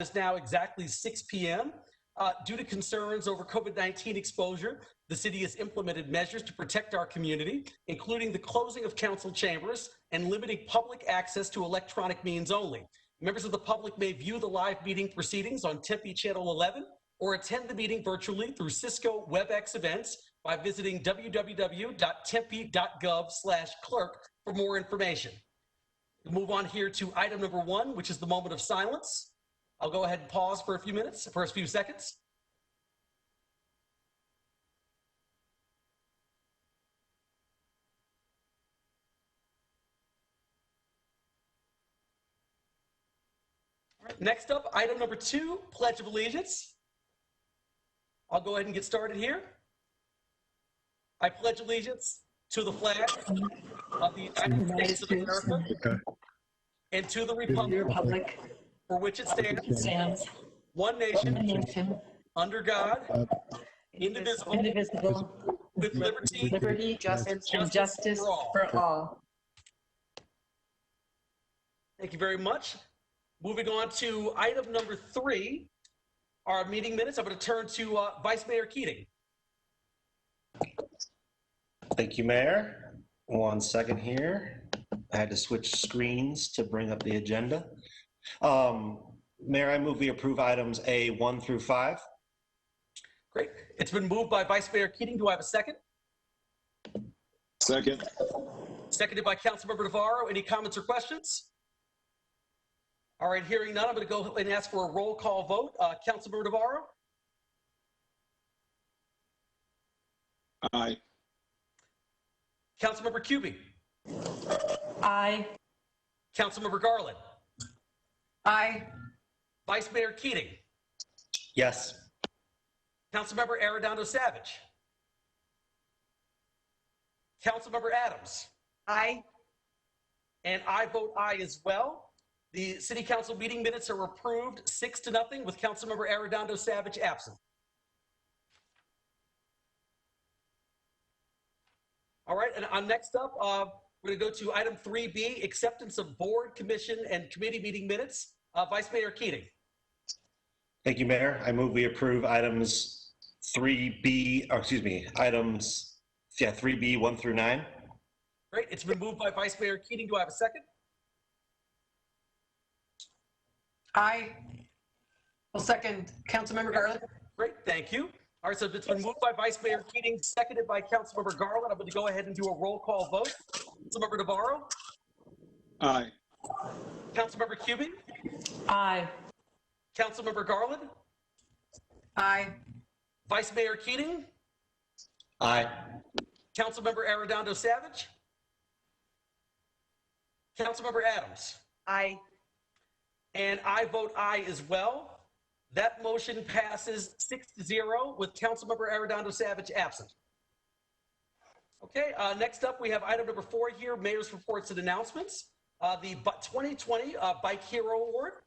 is now exactly 6 p.m. Due to concerns over COVID-19 exposure, the city has implemented measures to protect our community, including the closing of council chambers and limiting public access to electronic means only. Members of the public may view the live meeting proceedings on Tempe Channel 11 or attend the meeting virtually through Cisco WebEx events by visiting www.tempe.gov/clerk for more information. We'll move on here to item number 1, which is the moment of silence. I'll go ahead and pause for a few minutes, for a few seconds. All right, next up, item number 2, Pledge of Allegiance. I'll go ahead and get started here. I pledge allegiance to the flag of the United States of America and to the republic for which it stands, one nation, under God, indivisible, with liberty, justice, and justice for all. Thank you very much. Moving on to item number 3, our meeting minutes. I'm going to turn to Vice Mayor Keating. Thank you, Mayor. 1 second here. I had to switch screens to bring up the agenda. Mayor, I move we approve items A1 through 5. Great. It's been moved by Vice Mayor Keating. Do I have a second? Second. Seconded by Councilmember Navarro. Any comments or questions? All right, hearing none, I'm going to go and ask for a roll call vote. Councilmember Navarro? Aye. Councilmember Cubie? Aye. Councilmember Garland? Aye. Vice Mayor Keating? Yes. Councilmember Arredondo Savage? Councilmember Adams? Aye. And I vote aye as well. The City Council meeting minutes are approved 6-0 with Councilmember Arredondo Savage absent. All right, and next up, we're going to go to item 3B, acceptance of board, commission, and committee meeting minutes. Vice Mayor Keating. Thank you, Mayor. I move we approve items 3B 1 through 9. Great, it's been moved by Vice Mayor Keating. Do I have a second? Aye. Well, second, Councilmember Garland. Great, thank you. All right, so it's been moved by Vice Mayor Keating, seconded by Councilmember Garland. I'm going to go ahead and do a roll call vote. Councilmember Navarro? Aye. Councilmember Cubie? Aye. Councilmember Garland? Aye. Vice Mayor Keating? Aye. Councilmember Arredondo Savage? Councilmember Adams? Aye. And I vote aye as well. That motion passes 6-0 with Councilmember Arredondo Savage absent. Okay, next up we have item number 4 here, Mayor's reports and announcements. The 2020 Bike Hero Award.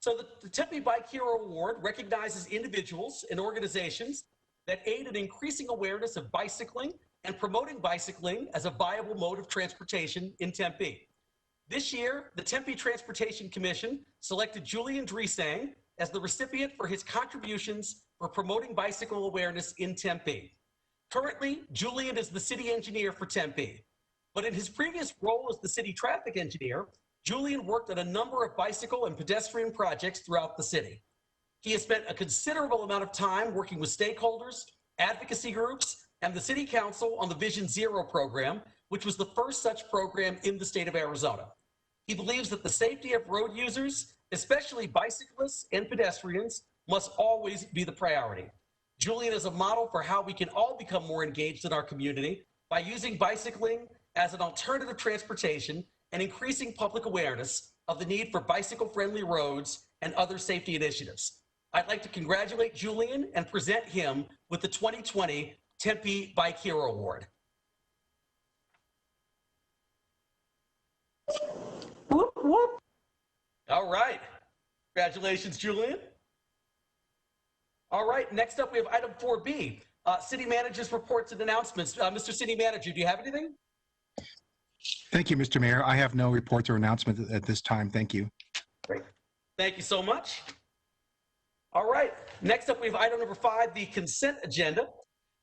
So the Tempe Bike Hero Award recognizes individuals and organizations that aid in increasing awareness of bicycling and promoting bicycling as a viable mode of transportation in Tempe. This year, the Tempe Transportation Commission selected Julian Dresang as the recipient for his contributions for promoting bicycle awareness in Tempe. Currently, Julian is the city engineer for Tempe, but in his previous role as the city traffic engineer, Julian worked on a number of bicycle and pedestrian projects throughout the city. He has spent a considerable amount of time working with stakeholders, advocacy groups, and the city council on the Vision Zero program, which was the first such program in the state of Arizona. He believes that the safety of road users, especially bicyclists and pedestrians, must always be the priority. Julian is a model for how we can all become more engaged in our community by using bicycling as an alternative transportation and increasing public awareness of the need for bicycle-friendly roads and other safety initiatives. I'd like to congratulate Julian and present him with the 2020 Tempe Bike Hero Award. Whoop, whoop. All right. Congratulations, Julian. All right, next up we have item 4B, City Manager's reports and announcements. Mr. City Manager, do you have anything? Thank you, Mr. Mayor. I have no reports or announcements at this time. Thank you. Great. Thank you so much. All right, next up we have item number 5, the consent agenda.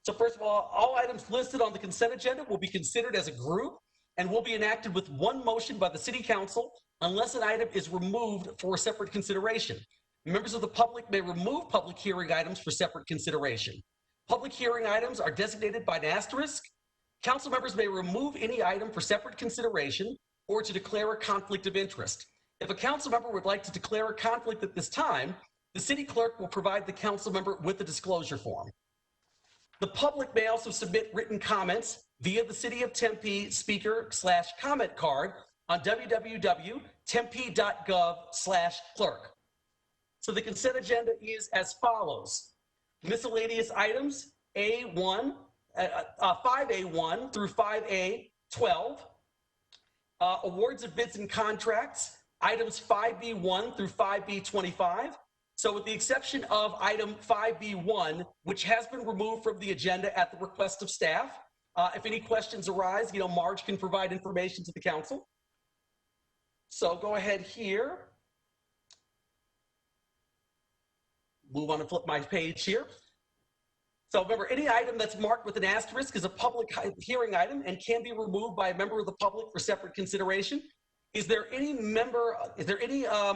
So first of all items listed on the consent agenda will be considered as a group and will be enacted with one motion by the City Council unless an item is removed for separate consideration. Members of the public may remove public hearing items for separate consideration. Public hearing items are designated by an asterisk. Council members may remove any item for separate consideration or to declare a conflict of interest. If a council member would like to declare a conflict at this time, the city clerk will provide the council member with a disclosure form. The public may also submit written comments via the City of Tempe speaker/comment card on www.tempe.gov/clerk. So the consent agenda is as follows. Miscellaneous items, 5A1 through 5A12. Awards of bids and contracts, items 5B1 through 5B25. So with the exception of item 5B1, which has been removed from the agenda at the request of staff, if any questions arise, Marge can provide information to the council. So go ahead here. Move on and flip my page here. So remember, any item that's marked with an asterisk is a public hearing item and can be removed by a member of the public for separate consideration. Is there any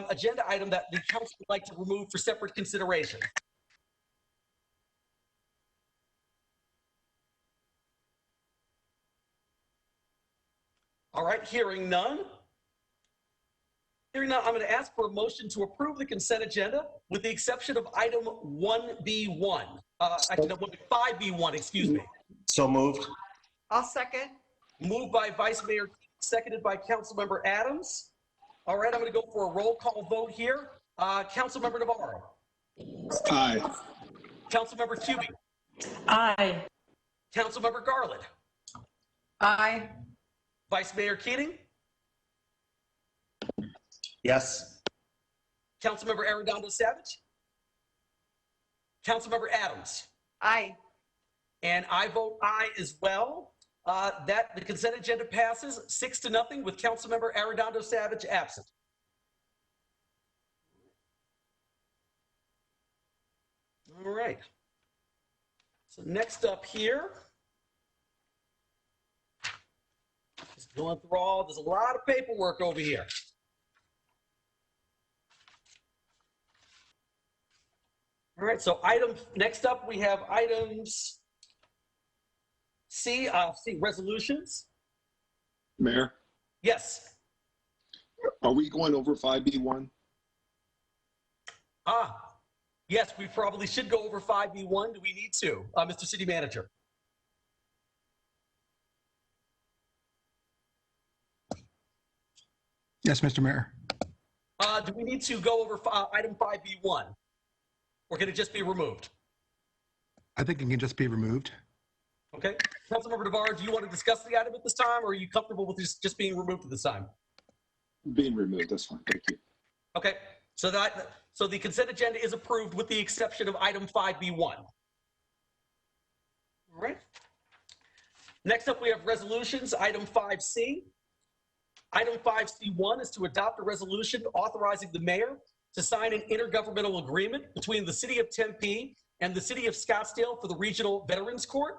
agenda item that the council would like to remove for separate consideration? All right, hearing none. Hearing none, I'm going to ask for a motion to approve the consent agenda with the exception of item 1B1. Actually, no, 5B1, excuse me. So moved. I'll second. Moved by Vice Mayor, seconded by Councilmember Adams. All right, I'm going to go for a roll call vote here. Councilmember Navarro. Aye. Councilmember Cubie. Aye. Councilmember Garland. Aye. Vice Mayor Keating. Yes. Councilmember Arredondo Savage. Councilmember Adams. Aye. And I vote aye as well. That the consent agenda passes 6-0 with Councilmember Arredondo Savage absent. All right. So next up here, just going through there's a lot of paperwork over here. All right, so next up we have items C, resolutions. Mayor, Yes. are we going over 5B1? Yes, we probably should go over 5B1. Do we need to, Mr. City Manager? Yes, Mr. Mayor. Do we need to go over item 5B1? Or can it just be removed? I think it can just be removed. Okay. Councilmember Navarro, do you want to discuss the item at this time, or are you comfortable with this just being removed at this time? Being removed, that's fine, thank you. Okay. So the consent agenda is approved with the exception of item 5B1. All right. Next up, we have resolutions, item 5C. Item 5C1 is to adopt a resolution authorizing the mayor to sign an intergovernmental agreement between the City of Tempe and the City of Scottsdale for the Regional Veterans Court.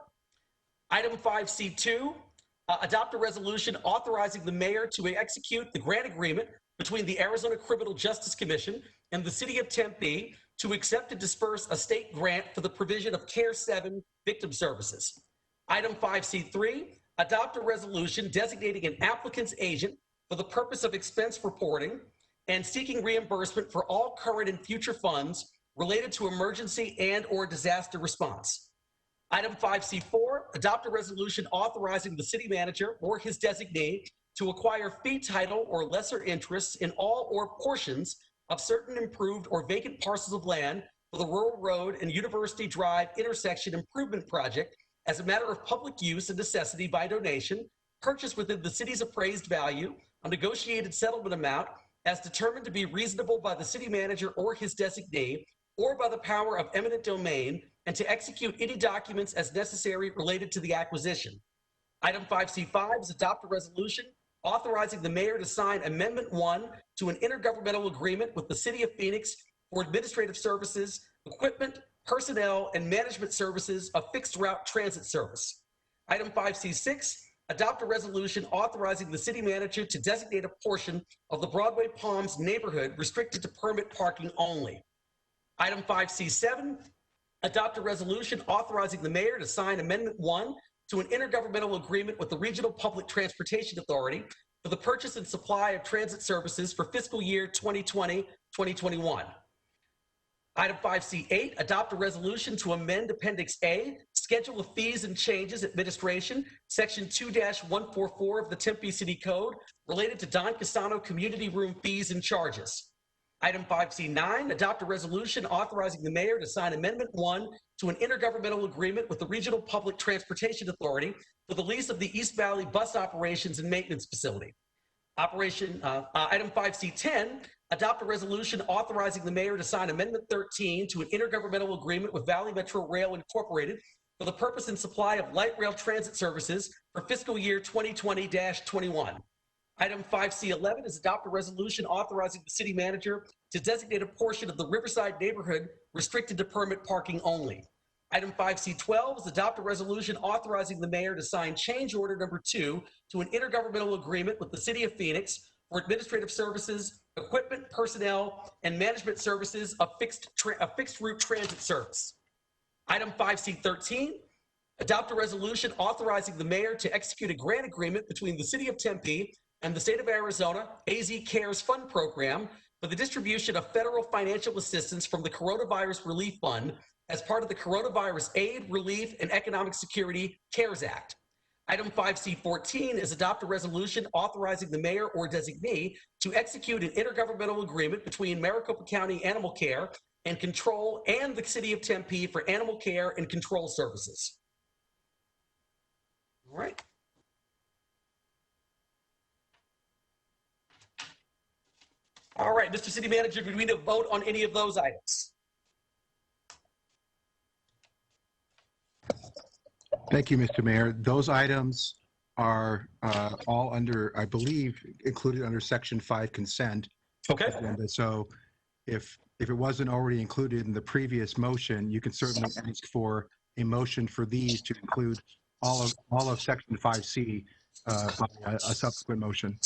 Item 5C2, adopt a resolution authorizing the mayor to execute the grant agreement between the Arizona Criminal Justice Commission and the City of Tempe to accept and disperse a state grant for the provision of Care 7 victim services. Item 5C3, adopt a resolution designating an applicant's agent for the purpose of expense reporting and seeking reimbursement for all current and future funds related to emergency and/or disaster response. Item 5C4, adopt a resolution authorizing the city manager or his designee to acquire fee title or lesser interests in all or portions of certain improved or vacant parcels of land for the Rural Road and University Drive intersection improvement project as a matter of public use and necessity by donation, purchased within the city's appraised value, a negotiated settlement amount as determined to be reasonable by the city manager or his designee, or by the power of eminent domain, and to execute any documents as necessary related to the acquisition. Item 5C5 is adopt a resolution authorizing the mayor to sign Amendment 1 to an intergovernmental agreement with the City of Phoenix for administrative services, equipment, personnel, and management services of fixed route transit service. Item 5C6, adopt a resolution authorizing the city manager to designate a portion of the Broadway Palms neighborhood restricted to permit parking only. Item 5C7, adopt a resolution authorizing the mayor to sign Amendment 1 to an intergovernmental agreement with the Regional Public Transportation Authority for the purchase and supply of transit services for fiscal year 2020-2021. Item 5C8, adopt a resolution to amend Appendix A, Schedule of Fees and Changes Administration, Section 2-144 of the Tempe City Code related to Don Casano Community Room fees and charges. Item 5C9, adopt a resolution authorizing the mayor to sign Amendment 1 to an intergovernmental agreement with the Regional Public Transportation Authority for the lease of the East Valley Bus Operations and Maintenance Facility. Item 5C10, adopt a resolution authorizing the mayor to sign Amendment 13 to an intergovernmental agreement with Valley Metro Rail Incorporated for the purpose and supply of light rail transit services for fiscal year 2020-21. Item 5C11 is adopt a resolution authorizing the city manager to designate a portion of the Riverside neighborhood restricted to permit parking only. Item 5C12 is adopt a resolution authorizing the mayor to sign change order number 2 to an intergovernmental agreement with the City of Phoenix for administrative services, equipment, personnel, and management services of fixed route transit service. Item 5C13, adopt a resolution authorizing the mayor to execute a grant agreement between the City of Tempe and the State of Arizona AZ CARES Fund Program for the distribution of federal financial assistance from the Coronavirus Relief Fund as part of the Coronavirus Aid, Relief, and Economic Security CARES Act. Item 5C14 is adopt a resolution authorizing the mayor or designee to execute an intergovernmental agreement between Maricopa County Animal Care and Control and the City of Tempe for animal care and control services. All right. All right, Mr. City Manager, do we need to vote on any of those items? Thank you, Mr. Mayor. Those items are all under, I believe, included under Section 5 consent Okay. agenda. So if it wasn't already included in the previous motion, you can certainly ask for a motion for these to include all of Section 5C by a subsequent motion.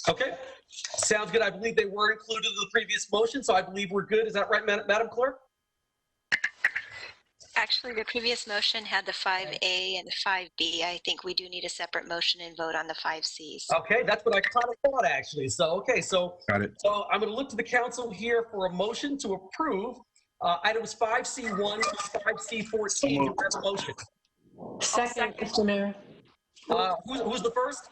Okay. Sounds good. I believe they were included in the previous motion, so I believe we're good. Is that right, Madam Clerk? Actually, the previous motion had the 5A and the 5B. I think we do need a separate motion and vote on the 5Cs. Okay, that's what I kind of thought, actually. So, okay, so Got it. So I'm going to look to the council here for a motion to approve items 5C1 to 5C14. Do we have a motion? Second, Mr. Mayor. Who's the first?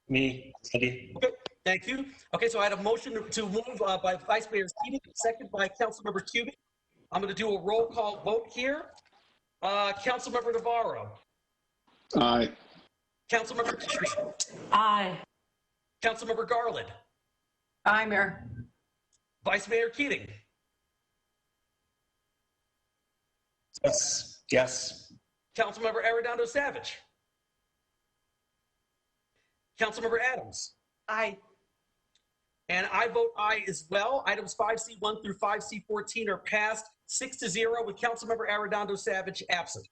Me, Eddie. Okay, thank you. Okay, so I had a motion to move by Vice Mayor Keating, second by Councilmember Cubic. I'm going to do a roll call vote here. Councilmember Navarro. Aye. Councilmember Cubic. Aye. Councilmember Garland. Aye, Mayor. Vice Mayor Keating. Yes. Yes. Councilmember Arredondo Savage. Councilmember Adams. Aye. And I vote aye as well. Items 5C1 through 5C14 are passed 6-0 with Councilmember Arredondo Savage absent.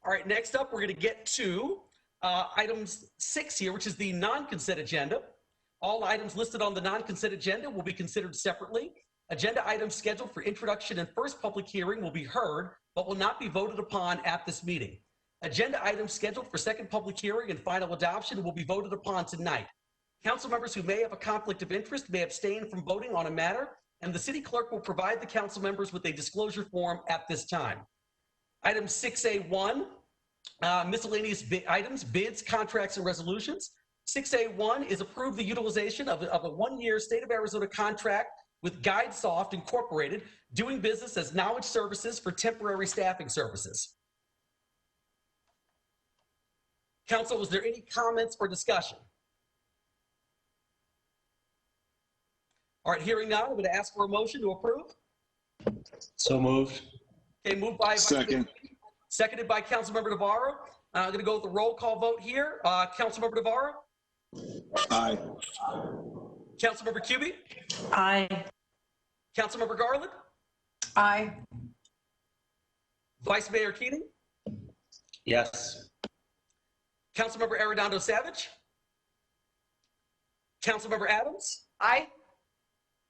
All right, next up, we're going to get to items 6 here, which is the non-consent agenda. All items listed on the non-consent agenda will be considered separately. Agenda items scheduled for introduction and first public hearing will be heard, but will not be voted upon at this meeting. Agenda items scheduled for second public hearing and final adoption will be voted upon tonight. Council members who may have a conflict of interest may abstain from voting on a matter, and the city clerk will provide the council members with a disclosure form at this time. Item 6A1, miscellaneous items, bids, contracts, and resolutions. 6A1 is approve the utilization of a one-year state of Arizona contract with GuideSoft Incorporated, doing business as Knowledge Services for temporary staffing services. Council, was there any comments or discussion? All right, hearing none, I'm going to ask for a motion to approve. So moved. Okay, moved by Second. seconded by Councilmember Navarro. I'm going to go with the roll call vote here. Councilmember Navarro, Aye. Councilmember Cubie, Aye. Councilmember Garland, Aye. Vice Mayor Keating, Yes. Councilmember Arredondo Savage, Councilmember Adams, Aye.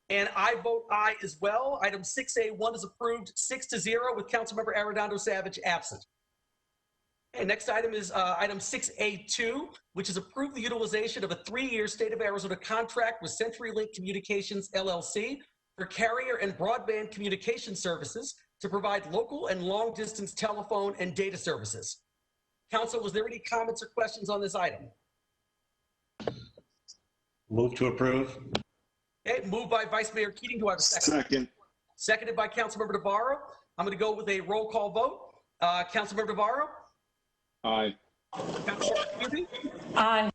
and I vote aye as well. Item 6A1 is approved 6-0 with Councilmember Arredondo Savage absent. Okay, next item is item 6A2, which is approve the utilization of a 3-year State of Arizona contract with CenturyLink Communications LLC for carrier and broadband communication services to provide local and long-distance telephone and data services. Council, was there any comments or questions on this item? Move to approve. Okay, moved by Vice Mayor Keating. Do I have a second? Second. Seconded by Councilmember Navarro. I'm going to go with a roll call vote. Councilmember Navarro, Aye. Councilmember Cubie, Aye.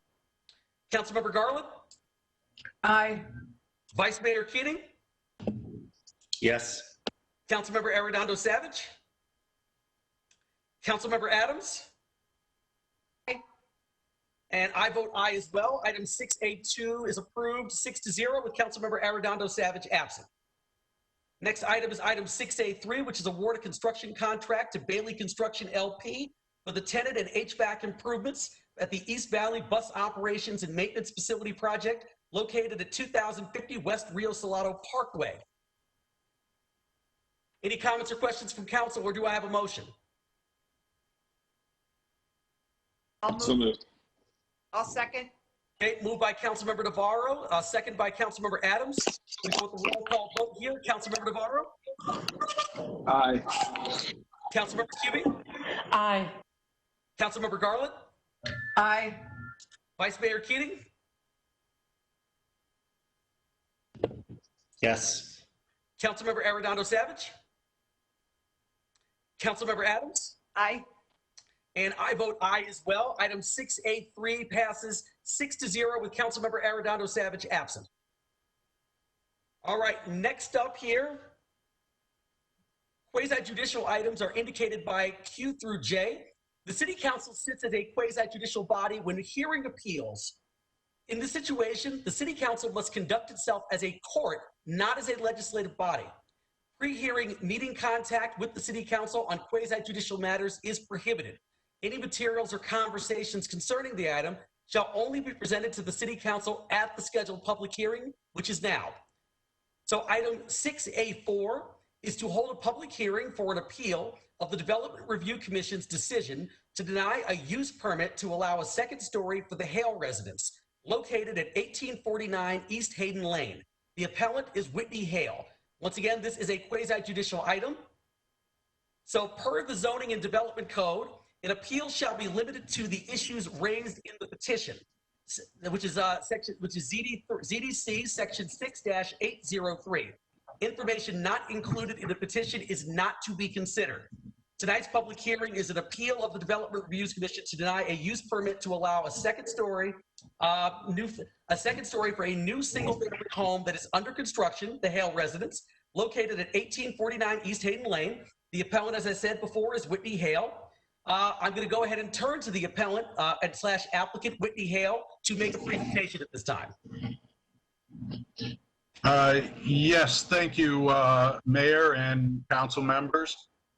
Councilmember Garland, Aye. Vice Mayor Keating, Yes. Councilmember Arredondo Savage, Councilmember Adams, and I vote aye as well. Item 6A2 is approved 6-0 with Councilmember Arredondo Savage absent. Next item is item 6A3, which is award a construction contract to Bailey Construction LP for the tenant and HVAC improvements at the East Valley Bus Operations and Maintenance Facility Project located at 2050 West Rio Salado Parkway. Any comments or questions from council, or do I have a motion? So moved. I'll second. Okay, moved by Councilmember Navarro, second by Councilmember Adams. We go with the roll call vote here. Councilmember Navarro, Aye. Councilmember Cubie, Aye. Councilmember Garland, Aye. Vice Mayor Keating, Yes. Councilmember Arredondo Savage, Councilmember Adams, Aye. and I vote aye as well. Item 6A3 passes 6-0 with Councilmember Arredondo Savage absent. All right, next up here, quasi-judicial items are indicated by Q through J. The City Council sits as a quasi-judicial body when hearing appeals. In this situation, the City Council must conduct itself as a court, not as a legislative body. Pre-hearing meeting contact with the City Council on quasi-judicial matters is prohibited. Any materials or conversations concerning the item shall only be presented to the City Council at the scheduled public hearing, which is now. So item 6A4 is to hold a public hearing for an appeal of the Development Review Commission's decision to deny a use permit to allow a second story for the Hale residence located at 1849 East Hayden Lane. The appellant is Whitney Hale. Once again, this is a quasi-judicial item. So per the Zoning and Development Code, an appeal shall be limited to the issues raised in the petition, which is ZDC section 6-803. Information not included in the petition is not to be considered. Tonight's public hearing is an appeal of the Development Reviews Commission to deny a use permit to allow a second story for a new single-family home that is under construction, the Hale residence, located at 1849 East Hayden Lane. The appellant, as I said before, is Whitney Hale. I'm going to go ahead and turn to the appellant / applicant, Whitney Hale, to make a presentation at this time. Yes, thank you, Mayor and council members.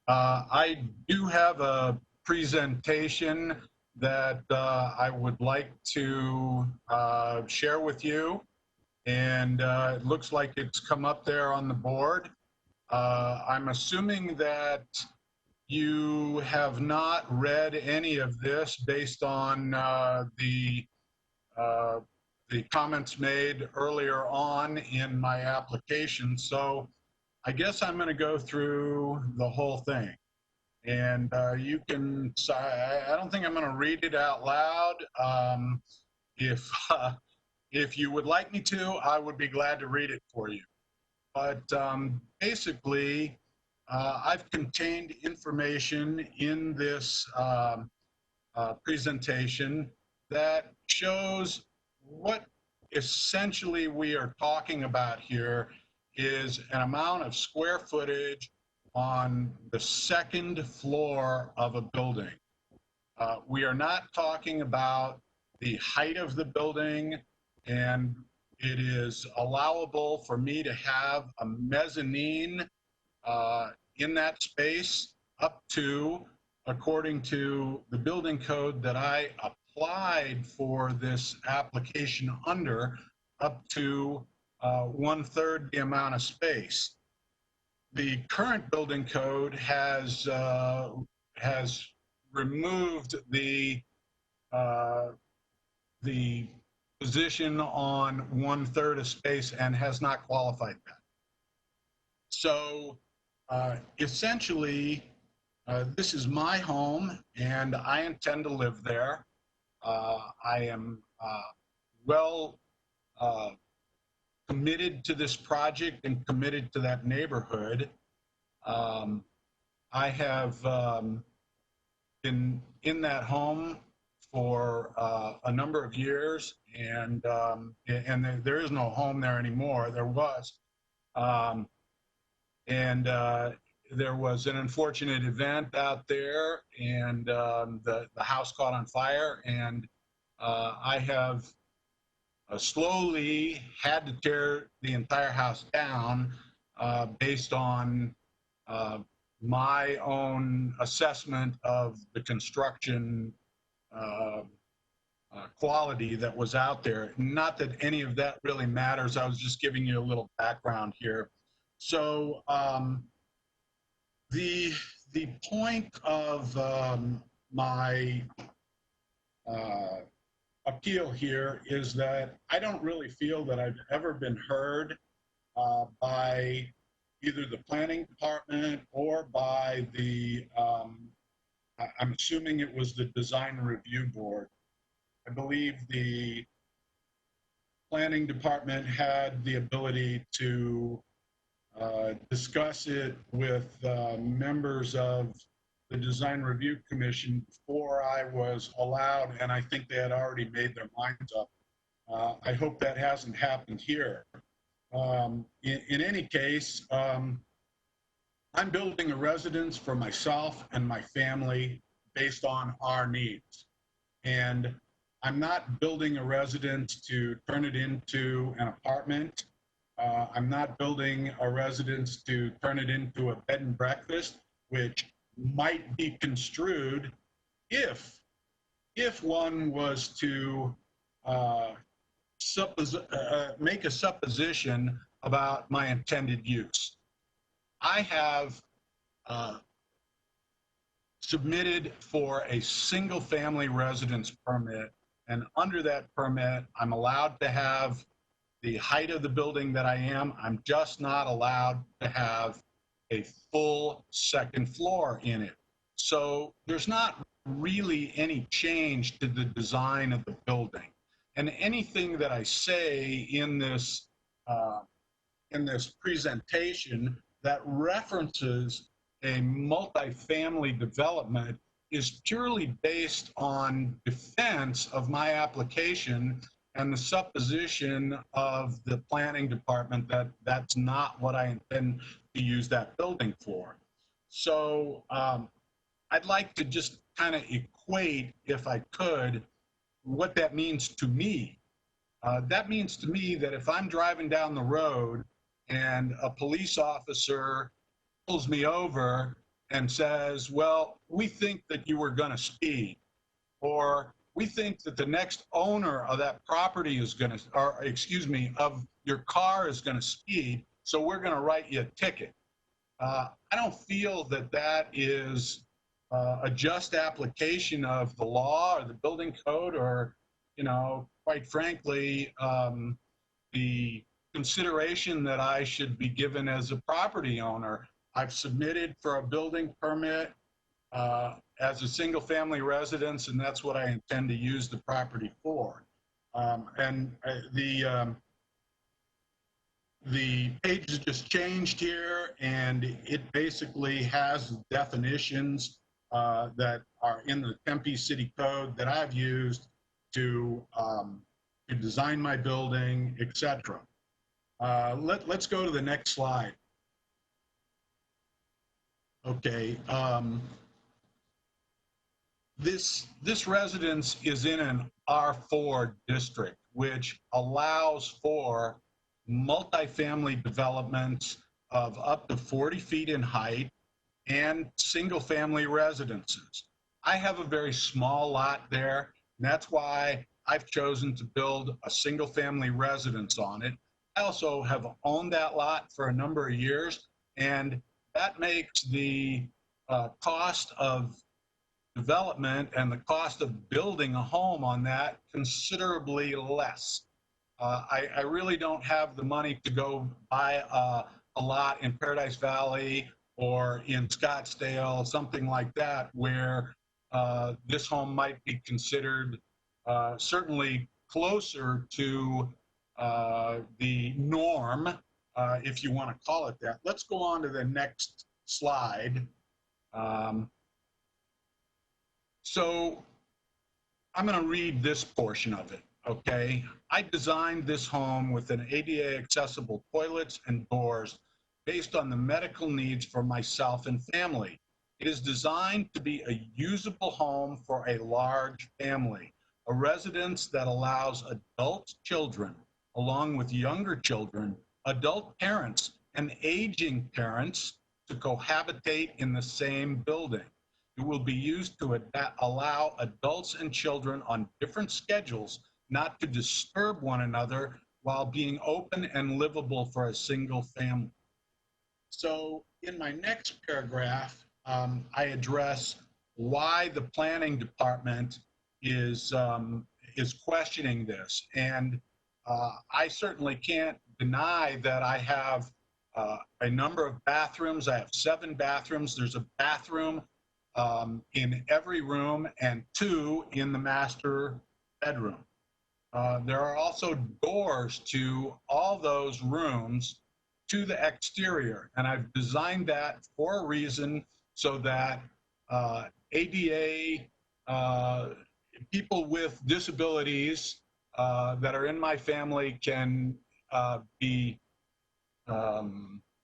I do have a presentation that I would like to share with you, and it looks like it's come up there on the board. I'm assuming that you have not read any of this based on the comments made earlier on in my application. So I guess I'm going to go through the whole thing. And you can, I don't think I'm going to read it out loud. If you would like me to, I would be glad to read it for you. But basically, I've contained information in this presentation that shows what essentially we are talking about here is an amount of square footage on the second floor of a building. We are not talking about the height of the building, and it is allowable for me to have a mezzanine in that space up to, according to the building code that I applied for this application under, up to 1/3 the amount of space. The current building code has removed the position on 1/3 of space and has not qualified that. So essentially, this is my home and I intend to live there. I am well committed to this project and committed to that neighborhood. I have been in that home for a number of years, and there is no home there anymore. There was. There was an unfortunate event out there, and the house caught on fire, and I have slowly had to tear the entire house down based on my own assessment of the construction quality that was out there. Not that any of that really matters. I was just giving you a little background here. So the point of my appeal here is that I don't really feel that I've ever been heard by either the planning department or by the, I'm assuming it was the design review board. I believe the planning department had the ability to discuss it with members of the design review commission before I was allowed, and I think they had already made their minds up. I hope that hasn't happened here. In any case, I'm building a residence for myself and my family based on our needs. And I'm not building a residence to turn it into an apartment. I'm not building a residence to turn it into a bed and breakfast, which might be construed if one was to make a supposition about my intended use. I have submitted for a single family residence permit, and under that permit, I'm allowed to have the height of the building that I am. I'm just not allowed to have a full second floor in it. So there's not really any change to the design of the building. And anything that I say in this presentation that references a multifamily development is purely based on defense of my application and the supposition of the planning department that that's not what I intend to use that building for. So I'd like to just kind of equate, if I could, what that means to me. That means to me that if I'm driving down the road and a police officer pulls me over and says, well, we think that you were going to speed, or we think that the next owner of that property is going to, or excuse me, of your car is going to speed, so we're going to write you a ticket. I don't feel that that is a just application of the law or the building code, or, you know, quite frankly, the consideration that I should be given as a property owner. I've submitted for a building permit as a single family residence, and that's what I intend to use the property for. The page has just changed here, and it basically has definitions that are in the Tempe City Code that I've used to design my building, etc. Let's go to the next slide. Okay. this residence is in an R4 district, which allows for multifamily developments of up to 40 feet in height and single-family residences. I have a very small lot there, and that's why I've chosen to build a single-family residence on it. I also have owned that lot for a number of years, and that makes the cost of development and the cost of building a home on that considerably less. I really don't have the money to go buy a lot in Paradise Valley or in Scottsdale, something like that, where this home might be considered certainly closer to the norm, if you want to call it that. Let's go on to the next slide. So I'm going to read this portion of it, okay? I designed this home with an ADA accessible toilets and doors based on the medical needs for myself and family. It is designed to be a usable home for a large family, a residence that allows adult children, along with younger children, adult parents, and aging parents to cohabitate in the same building. It will be used to allow adults and children on different schedules not to disturb one another while being open and livable for a single family. So in my next paragraph, I address why the planning department is questioning this. And I certainly can't deny that I have a number of bathrooms. I have 7 bathrooms. There's a bathroom in every room and 2 in the master bedroom. There are also doors to all those rooms to the exterior, and I've designed that for a reason so that ADA people with disabilities that are in my family can be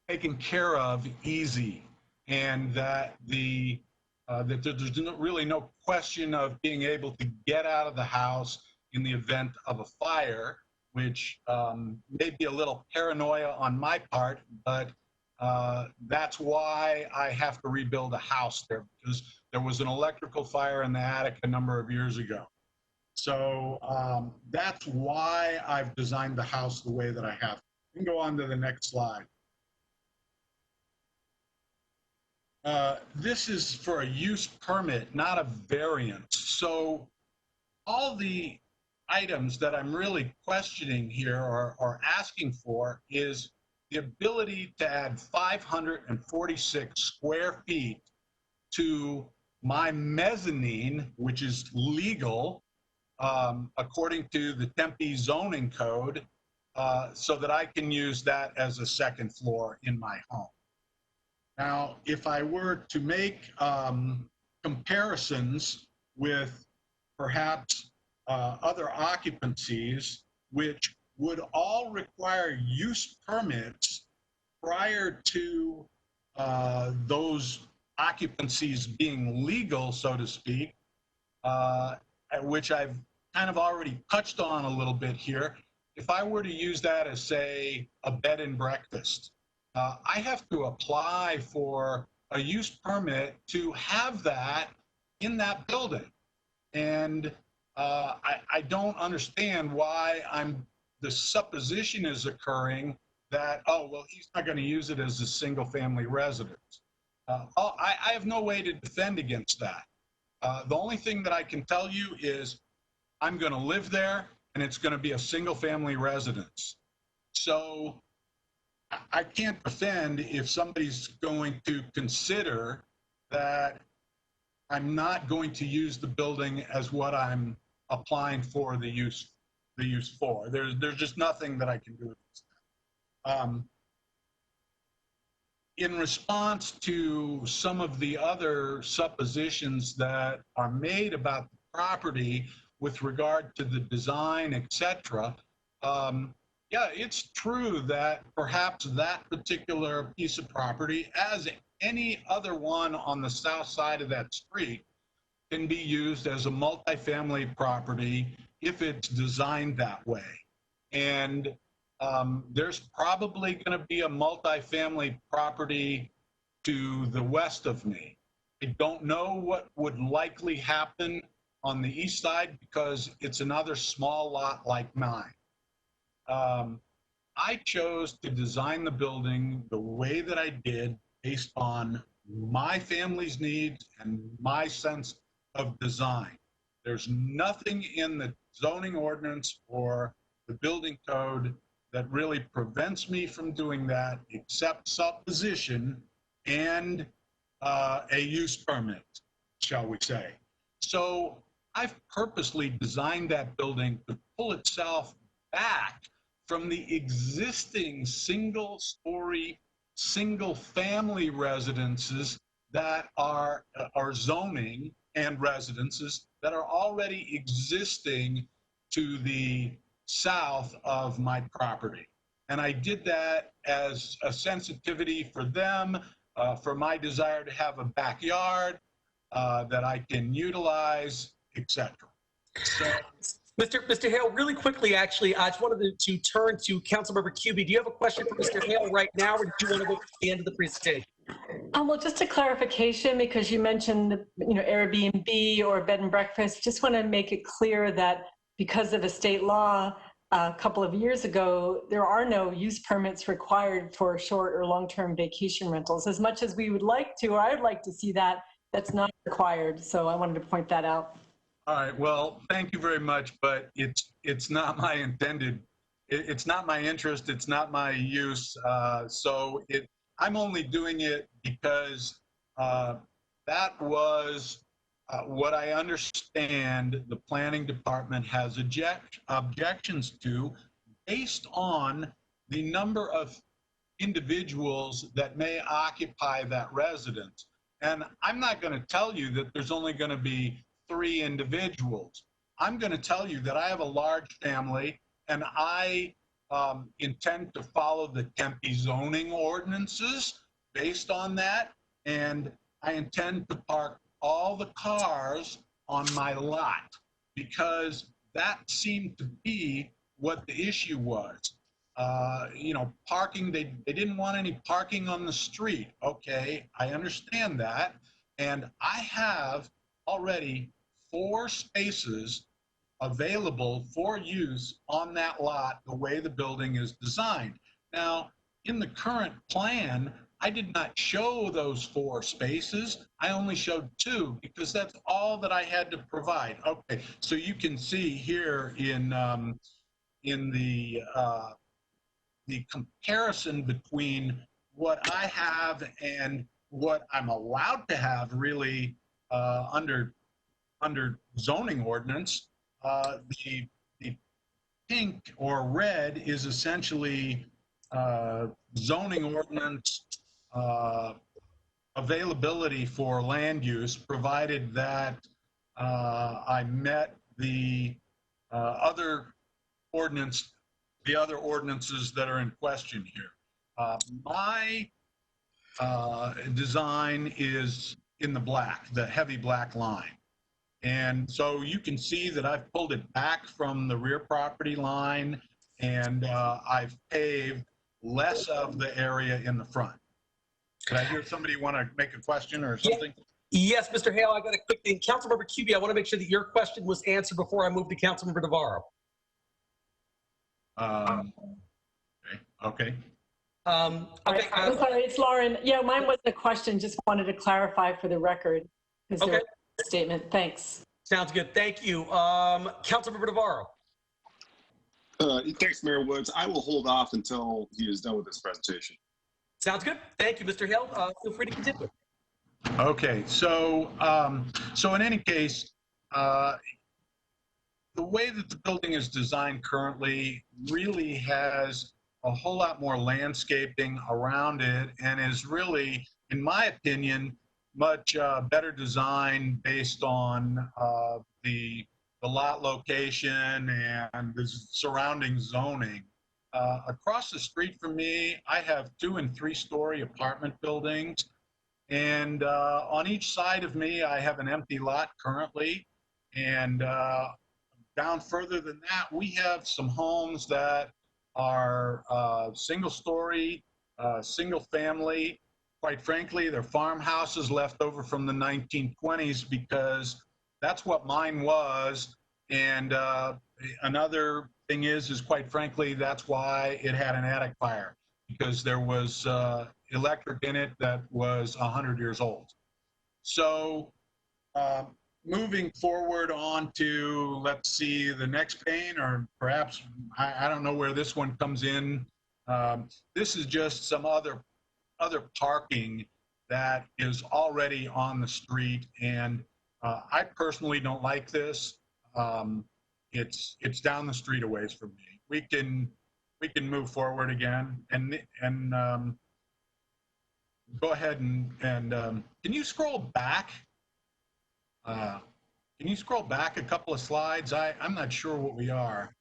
taken care of easy, and that that there's really no question of being able to get out of the house in the event of a fire, which may be a little paranoia on my part, but that's why I have to rebuild a house there, because there was an electrical fire in the attic a number of years ago. So that's why I've designed the house the way that I have. We can go on to the next slide. This is for a use permit, not a variance. So all the items that I'm really questioning here or asking for is the ability to add 546 square feet to my mezzanine, which is legal according to the Tempe zoning code, so that I can use that as a second floor in my home. Now, if I were to make comparisons with perhaps other occupancies, which would all require use permits prior to those occupancies being legal, so to speak, which I've kind of already touched on a little bit here. If I were to use that as, say, a bed and breakfast, I have to apply for a use permit to have that in that building. And I don't understand why the supposition is occurring that, oh, well, he's not going to use it as a single family residence. I have no way to defend against that. The only thing that I can tell you is I'm going to live there and it's going to be a single family residence. So I can't defend if somebody's going to consider that I'm not going to use the building as what I'm applying for the use for. There's just nothing that I can do with this. In response to some of the other suppositions that are made about the property with regard to the design, etc., yeah, it's true that perhaps that particular piece of property, as any other one on the south side of that street, can be used as a multifamily property if it's designed that way. And there's probably going to be a multifamily property to the west of me. I don't know what would likely happen on the east side because it's another small lot like mine. I chose to design the building the way that I did based on my family's needs and my sense of design. There's nothing in the zoning ordinance or the building code that really prevents me from doing that except supposition and a use permit, shall we say. So I've purposely designed that building to pull itself back from the existing single-story, single-family residences that are zoning and residences that are already existing to the south of my property. And I did that as a sensitivity for them, for my desire to have a backyard that I can utilize, etc. So, Mr. Hale, really quickly, actually, I just wanted to turn to Councilmember Cubie. Do you have a question for Mr. Hale right now, or do you want to go to the end of the presentation? Well, just a clarification, because you mentioned, Airbnb or bed and breakfast. Just want to make it clear that because of a state law a couple of years ago, there are no use permits required for short or long-term vacation rentals. As much as we would like to, or I'd like to see that, that's not required. So I wanted to point that out. all right, well, thank you very much, but it's not my intended, it's not my interest, it's not my use. I'm only doing it because that was what I understand the planning department has objections to based on the number of individuals that may occupy that residence. And I'm not going to tell you that there's only going to be 3 individuals. I'm going to tell you that I have a large family and I intend to follow the Tempe zoning ordinances based on that. And I intend to park all the cars on my lot because that seemed to be what the issue was. Parking, they didn't want any parking on the street. Okay, I understand that. And I have already 4 spaces available for use on that lot the way the building is designed. Now, in the current plan, I did not show those 4 spaces. I only showed 2 because that's all that I had to provide. Okay, so you can see here in the comparison between what I have and what I'm allowed to have really under zoning ordinance. The pink or red is essentially zoning ordinance availability for land use, provided that I met the other ordinances that are in question here. My design is in the black, the heavy black line. And so you can see that I've pulled it back from the rear property line and I've paved less of the area in the front. Could I hear somebody want to make a question or something? Yes, Mr. Hale, I got a quick thing. Councilmember Cubie, I want to make sure that your question was answered before I move to Councilmember Navarro. Okay. I'm sorry, it's Lauren. Yeah, mine wasn't a question, just wanted to clarify for the record. Okay. Statement, thanks. Sounds good, thank you. Councilmember Navarro. Thanks, Mayor Woods. I will hold off until he is done with this presentation. Sounds good, thank you, Mr. Hale. Feel free to continue. Okay, so in any case, the way that the building is designed currently really has a whole lot more landscaping around it and is really, in my opinion, much better design based on the lot location and the surrounding zoning. Across the street from me, I have 2- and 3-story apartment buildings. And on each side of me, I have an empty lot currently. And down further than that, we have some homes that are single story, single family. Quite frankly, they're farmhouses left over from the 1920s because that's what mine was. And another thing is quite frankly, that's why it had an attic fire, because there was electric in it that was 100 years old. So moving forward on to, let's see, the next pane, or perhaps, I don't know where this one comes in. This is just some other parking that is already on the street, and I personally don't like this. It's down the street a ways from me. We can move forward again, and go ahead and can you scroll back? Can you scroll back a couple of slides? I'm not sure what we are.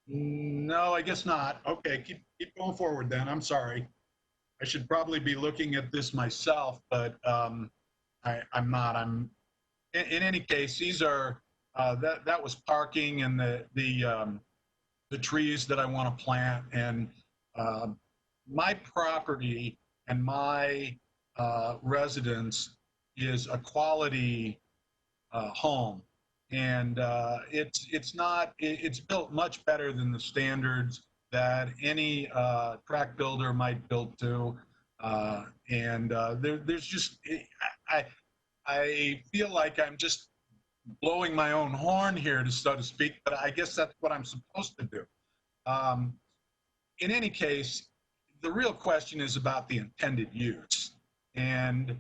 No, I guess not. Okay, keep going forward then. I'm sorry. I should probably be looking at this myself, but I'm not. In any case, these are that was parking and the trees that I want to plant, and my property and my residence is a quality home, and it's built much better than the standards that any tract builder might build to, and there's just I feel like I'm just blowing my own horn here, so to speak, but I guess that's what I'm supposed to do. In any case, the real question is about the intended use, and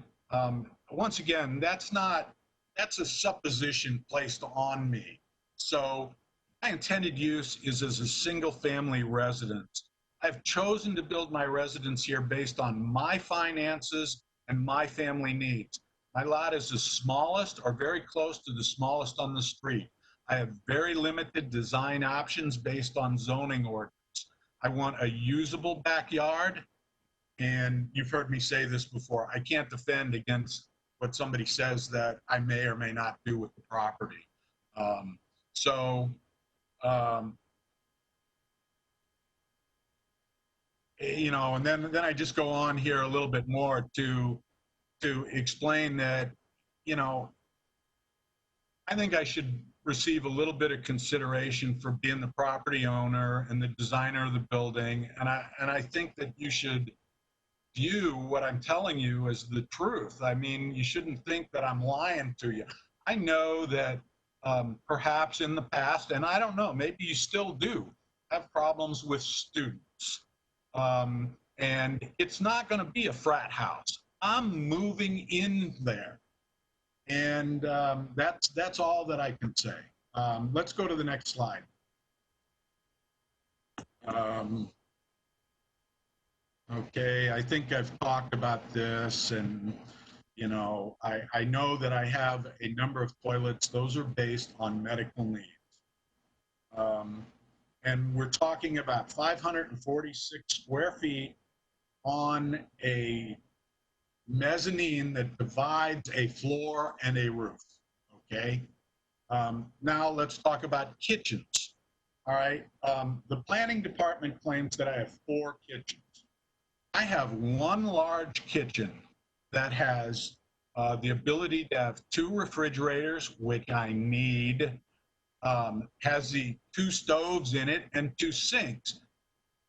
once again, that's a supposition placed on me. So my intended use is as a single family residence. I've chosen to build my residence here based on my finances and my family needs. My lot is the smallest or very close to the smallest on the street. I have very limited design options based on zoning ordinance. I want a usable backyard, and you've heard me say this before, I can't defend against what somebody says that I may or may not do with the property. You know, and then I just go on here a little bit more to explain that, you know, I think I should receive a little bit of consideration for being the property owner and the designer of the building, and I think that you should view what I'm telling you as the truth. I mean, you shouldn't think that I'm lying to you. I know that perhaps in the past, and I don't know, maybe you still do have problems with students. And it's not going to be a frat house. I'm moving in there. And that's all that I can say. Let's go to the next slide. Okay, I think I've talked about this, and you know, I know that I have a number of toilets. Those are based on medical needs. And we're talking about 546 square feet on a mezzanine that divides a floor and a roof, okay? Now let's talk about kitchens, all right? The planning department claims that I have 4 kitchens. I have one large kitchen that has the ability to have 2 refrigerators, which I need, has the 2 stoves in it and 2 sinks.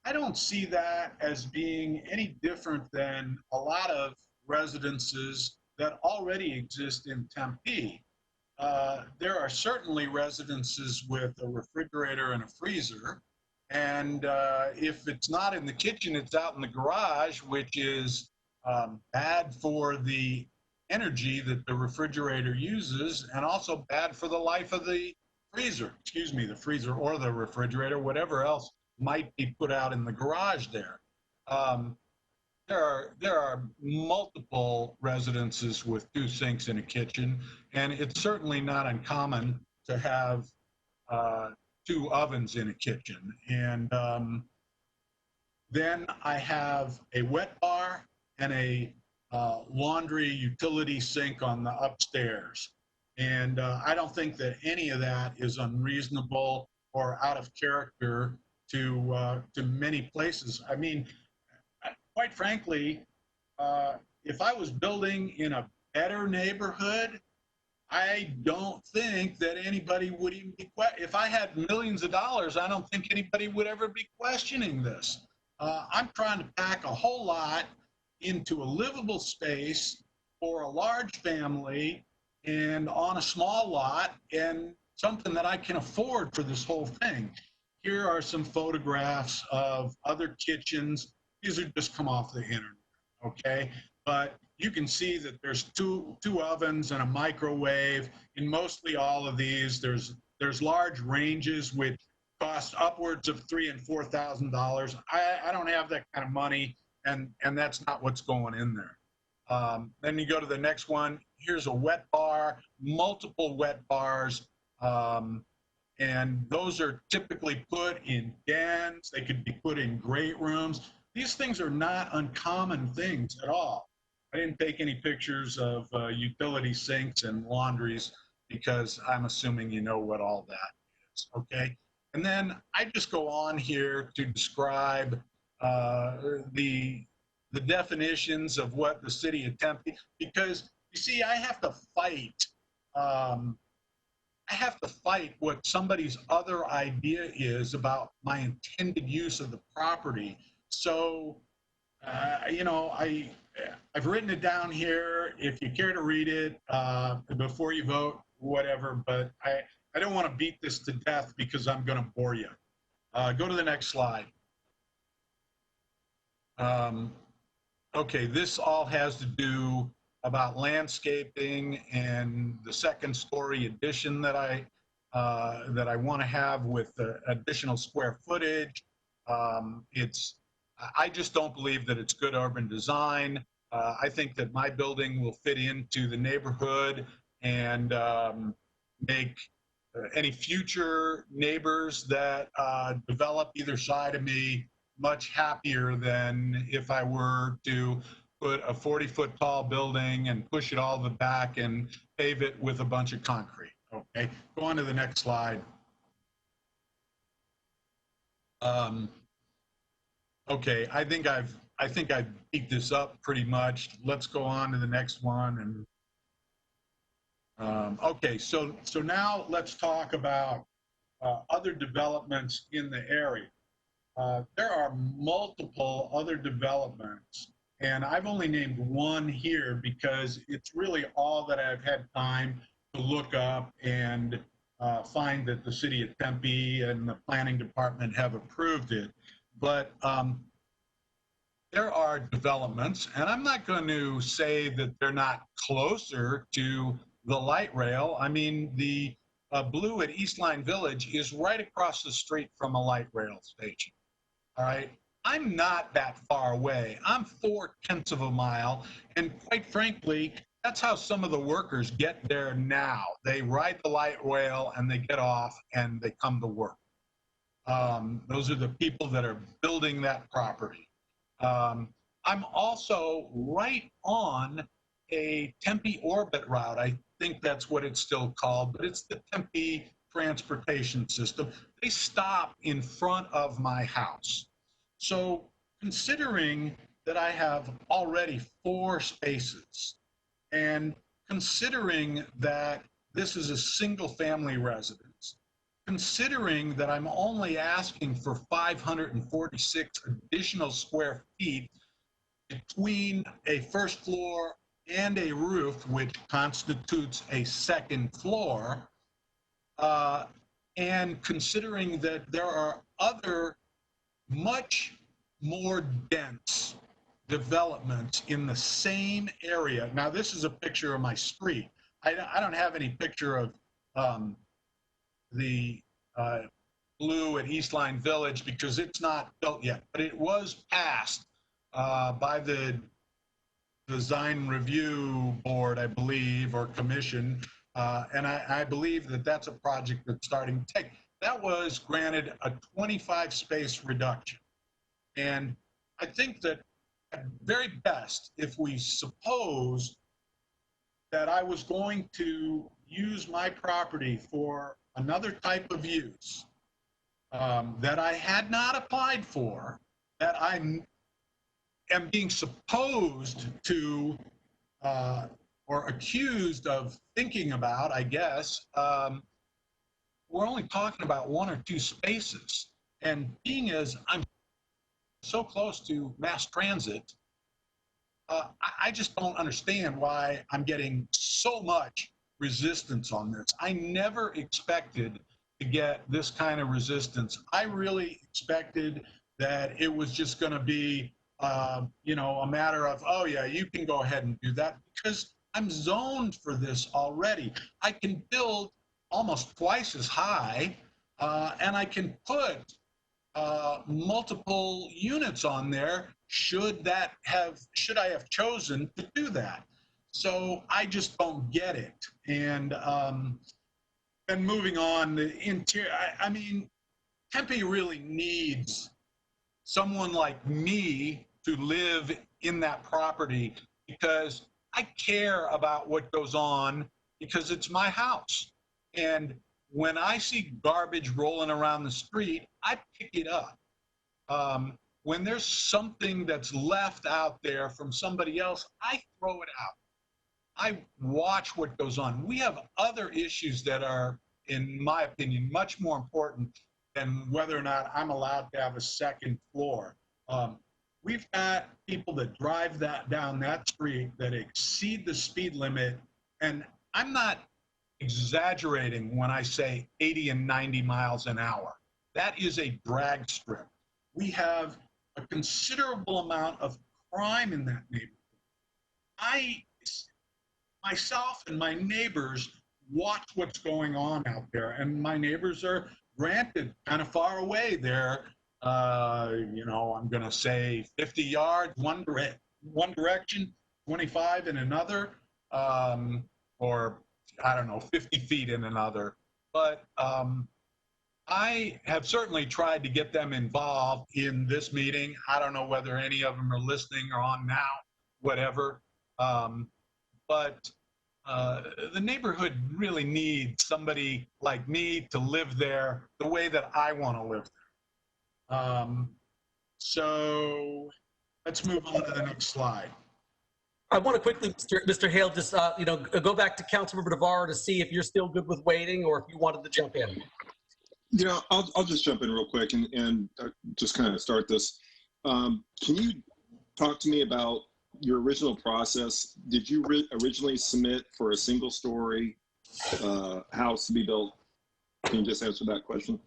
I don't see that as being any different than a lot of residences that already exist in Tempe. There are certainly residences with a refrigerator and a freezer, and if it's not in the kitchen, it's out in the garage, which is bad for the energy that the refrigerator uses, and also bad for the life of the freezer, excuse me, the freezer or the refrigerator, whatever else might be put out in the garage there. There are multiple residences with 2 sinks in a kitchen, and it's certainly not uncommon to have 2 ovens in a kitchen. And then I have a wet bar and a laundry utility sink on the upstairs. And I don't think that any of that is unreasonable or out of character to many places. I mean, quite frankly, if I was building in a better neighborhood, I don't think that anybody would even be, if I had millions of dollars, I don't think anybody would ever be questioning this. I'm trying to pack a whole lot into a livable space for a large family and on a small lot, and something that I can afford for this whole thing. Here are some photographs of other kitchens. These are just come off the internet, okay? But you can see that there's two ovens and a microwave. In mostly all of these, there's large ranges which cost upwards of $3,000 and $4,000. I don't have that kind of money, and that's not what's going in there. Then you go to the next one. Here's a wet bar, multiple wet bars, and those are typically put in dens. They could be put in great rooms. These things are not uncommon things at all. I didn't take any pictures of utility sinks and laundries because I'm assuming you know what all that is, okay? And then I just go on here to describe the definitions of what the city of Tempe, because you see, I have to fight what somebody's other idea is about my intended use of the property. So, you know, I've written it down here. If you care to read it before you vote, whatever, but I don't want to beat this to death because I'm going to bore you. Go to the next slide. Okay, this all has to do about landscaping and the second story addition that I want to have with additional square footage. I just don't believe that it's good urban design. I think that my building will fit into the neighborhood and make any future neighbors that develop either side of me much happier than if I were to put a 40-foot tall building and push it all the back and pave it with a bunch of concrete. Okay, go on to the next slide. Okay, I think I've beat this up pretty much. Let's go on to the next one. And okay, so now let's talk about other developments in the area. There are multiple other developments, and I've only named one here because it's really all that I've had time to look up and find that the city of Tempe and the planning department have approved it. But there are developments, and I'm not going to say that they're not closer to the light rail. I mean, the blue at East Line Village is right across the street from a light rail station. All right, I'm not that far away. I'm 4/10 of a mile, and quite frankly, that's how some of the workers get there now. They ride the light rail and they get off and they come to work. Those are the people that are building that property. I'm also right on a Tempe orbit route. I think that's what it's still called, but it's the Tempe transportation system. They stop in front of my house. So considering that I have already 4 spaces, and considering that this is a single family residence, considering that I'm only asking for 546 additional square feet between a first floor and a roof, which constitutes a second floor, and considering that there are other much more dense developments in the same area. Now, this is a picture of my street. I don't have any picture of the blue at East Line Village because it's not built yet, but it was passed by the Design Review Board, I believe, or Commission, and I believe that that's a project that's starting to take. That was granted a 25 space reduction. And I think that at very best, if we suppose that I was going to use my property for another type of use that I had not applied for, that I am being supposed to or accused of thinking about, I guess, we're only talking about 1 or 2 spaces. And being as I'm so close to mass transit, I just don't understand why I'm getting so much resistance on this. I never expected to get this kind of resistance. I really expected that it was just going to be, you know, a matter of, oh yeah, you can go ahead and do that, because I'm zoned for this already. I can build almost twice as high, and I can put multiple units on there should I have chosen to do that. So I just don't get it. And moving on, the interior, I mean, Tempe really needs someone like me to live in that property, because I care about what goes on, because it's my house. And when I see garbage rolling around the street, I pick it up. When there's something that's left out there from somebody else, I throw it out. I watch what goes on. We have other issues that are, in my opinion, much more important than whether or not I'm allowed to have a second floor. We've got people that drive down that street that exceed the speed limit, and I'm not exaggerating when I say 80 and 90 miles an hour. That is a drag strip. We have a considerable amount of crime in that neighborhood. Myself and my neighbors watch what's going on out there, and my neighbors are, granted, kind of far away. They're, you know, I'm going to say 50 yards one direction, 25 in another, or I don't know, 50 feet in another. But I have certainly tried to get them involved in this meeting. I don't know whether any of them are listening or on now, whatever. But the neighborhood really needs somebody like me to live there the way that I want to live there. So let's move on to the next slide. I want to quickly, Mr. Hale, just you know, go back to Councilmember Navarro to see if you're still good with waiting, or if you wanted to jump in. You know, I'll just jump in real quick and just kind of start this. Can you talk to me about your original process? Did you originally submit for a single-story house to be built? Can you just answer that question?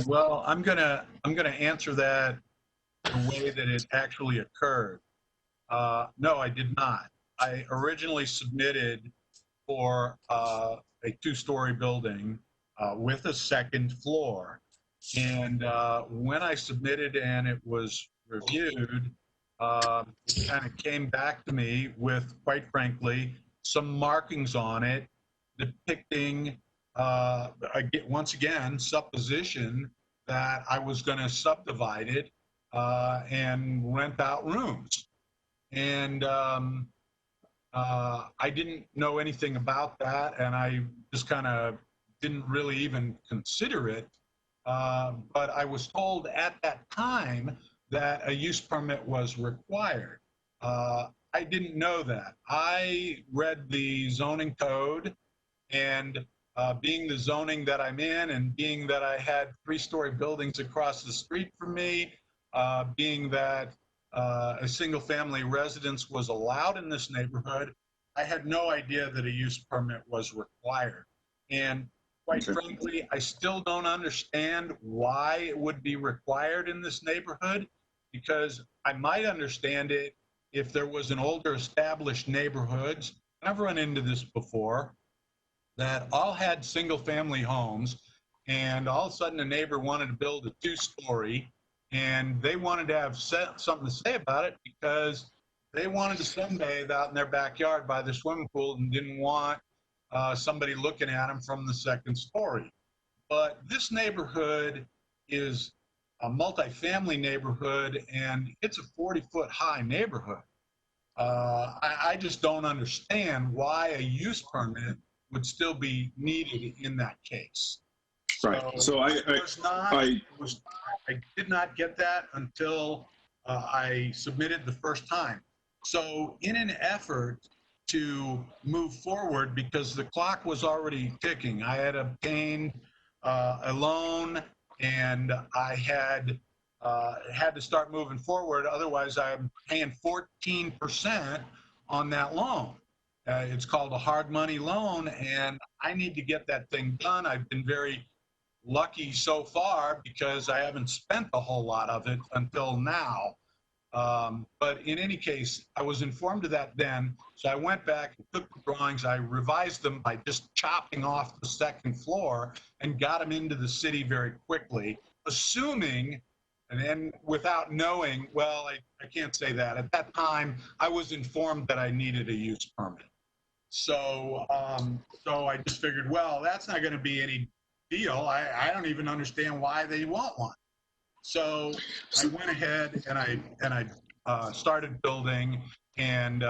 Well, I'm gonna answer that the way that it actually occurred. No, I did not. I originally submitted for a 2-story building with a second floor. And when I submitted and it was reviewed, it kind of came back to me with, quite frankly, some markings on it depicting, once again, supposition that I was going to subdivide it and rent out rooms. And I didn't know anything about that, and I just kind of didn't really even consider it. But I was told at that time that a use permit was required. I didn't know that. I read the zoning code, and being the zoning that I'm in, and being that I had 3-story buildings across the street from me, being that a single-family residence was allowed in this neighborhood, I had no idea that a use permit was required. And quite frankly, I still don't understand why it would be required in this neighborhood, because I might understand it if there was an older established neighborhoods. I've run into this before, that all had single-family homes, and all of a sudden a neighbor wanted to build a 2-story, and they wanted to have something to say about it because they wanted to sunbathe out in their backyard by the swimming pool and didn't want somebody looking at them from the 2nd story. But this neighborhood is multifamily neighborhood, and it's a 40-foot high neighborhood. I just don't understand why a use permit would still be needed in that case. Right. So I did not get that until I submitted the first time. So in an effort to move forward, because the clock was already ticking, I had obtained a loan, and I had to start moving forward. Otherwise, I'm paying 14% on that loan. It's called a hard money loan, and I need to get that thing done. I've been very lucky so far because I haven't spent a whole lot of it until now. But in any case, I was informed of that then, so I went back and took the drawings. I revised them by just chopping off the second floor and got them into the city very quickly, assuming, and then without knowing, well, I can't say that. At that time, I was informed that I needed a use permit. So, so I just figured, well, that's not going to be any deal. I don't even understand why they want one. So I went ahead and I started building, and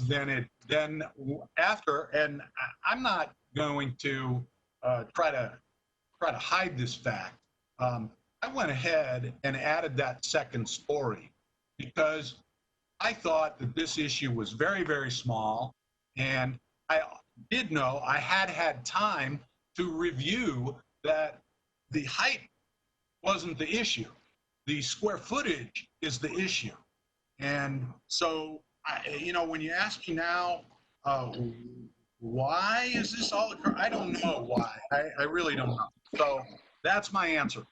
then after, and I'm not going to try to hide this fact. I went ahead and added that second story because I thought that this issue was very, very small, and I did know I had time to review that the height wasn't the issue. The square footage is the issue. And so, when you ask me now, why is this all occurring? I don't know why. I really don't know. So that's my answer.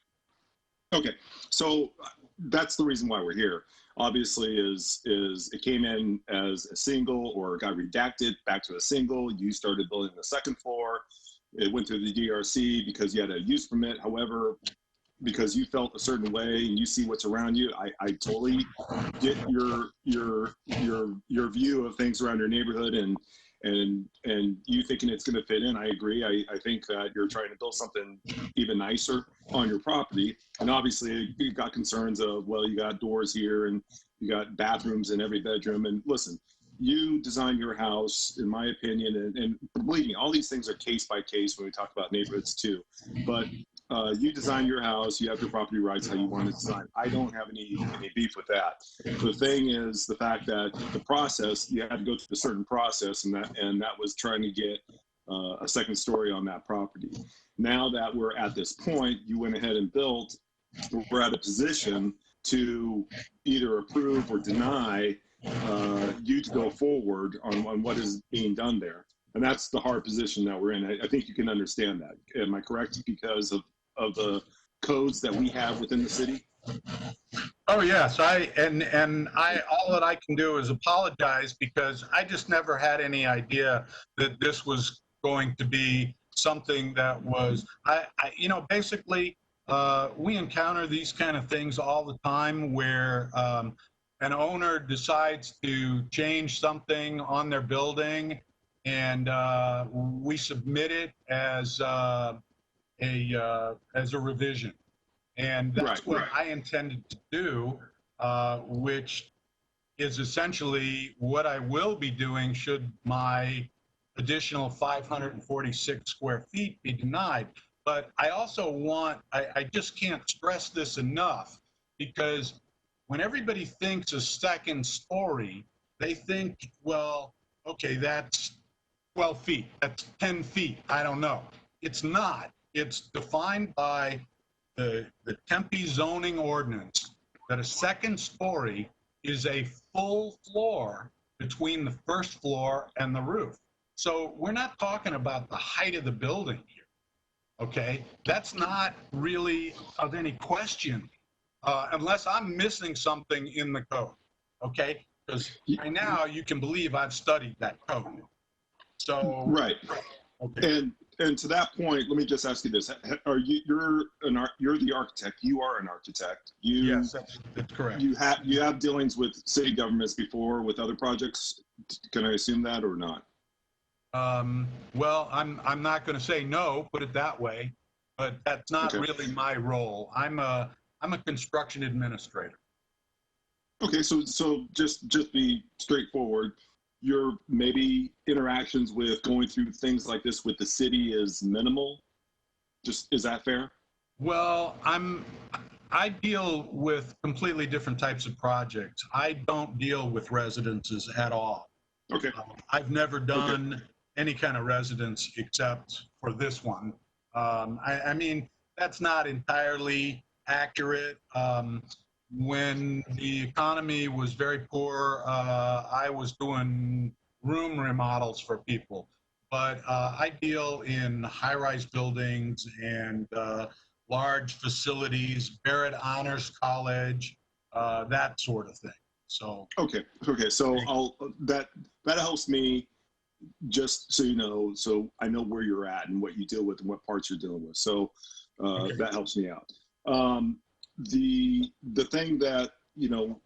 Okay, so that's the reason why we're here. Obviously, is it came in as a single or got redacted back to a single. You started building the second floor. It went through the DRC because you had a use permit. However, because you felt a certain way and you see what's around you, I totally get your view of things around your neighborhood and you thinking it's going to fit in. I agree. I think that you're trying to build something even nicer on your property. And obviously you got concerns of, well, you got doors here and you got bathrooms in every bedroom. And listen, you design your house, in my opinion, and believe me, all these things are case by case when we talk about neighborhoods too. But you design your house, you have your property rights, how you want it designed. I don't have any beef with that. The thing is the fact that the process, you had to go through a certain process, and that was trying to get a second story on that property. Now that we're at this point, you went ahead and built, we're at a position to either approve or deny you to go forward on what is being done there. And that's the hard position that we're in. I think you can understand that. Am I correct? Because of the codes that we have within the city? Oh yes, all that I can do is apologize because I just never had any idea that this was going to be something that was, basically we encounter these kind of things all the time where an owner decides to change something on their building, and we submit it as a revision. And that's what I intended to do, which is essentially what I will be doing should my additional 546 square feet be denied. But I also want, I just can't stress this enough, because when everybody thinks a second story, they think, well, okay, that's 12 feet, that's 10 feet, I don't know. It's not. It's defined by the Tempe zoning ordinance that a second story is a full floor between the first floor and the roof. So we're not talking about the height of the building here, okay? That's not really of any question, unless I'm missing something in the code, okay? Because by now you can believe I've studied that code. So right. Okay. And to that point, let me just ask you this: you're the architect? You are an architect. Yes, that's correct. You have dealings with city governments before with other projects. Can I assume that or not? Well, I'm not going to say no. Put it that way. but that's not Okay. really my role. I'm a construction administrator. Okay, so just be straightforward. Your maybe interactions with going through things like this with the city is minimal. Just, is that fair? Well, I deal with completely different types of projects. I don't deal with residences at all. Okay. I've never done any kind of residence except for this one. I mean, that's not entirely accurate. When the economy was very poor, I was doing room remodels for people. But I deal in high-rise buildings and large facilities, Barrett Honors College, that sort of thing. So Okay. So that helps me, just so you know, so I know where you're at and what you deal with and what parts you're dealing with. So that helps me out. The thing that, you know,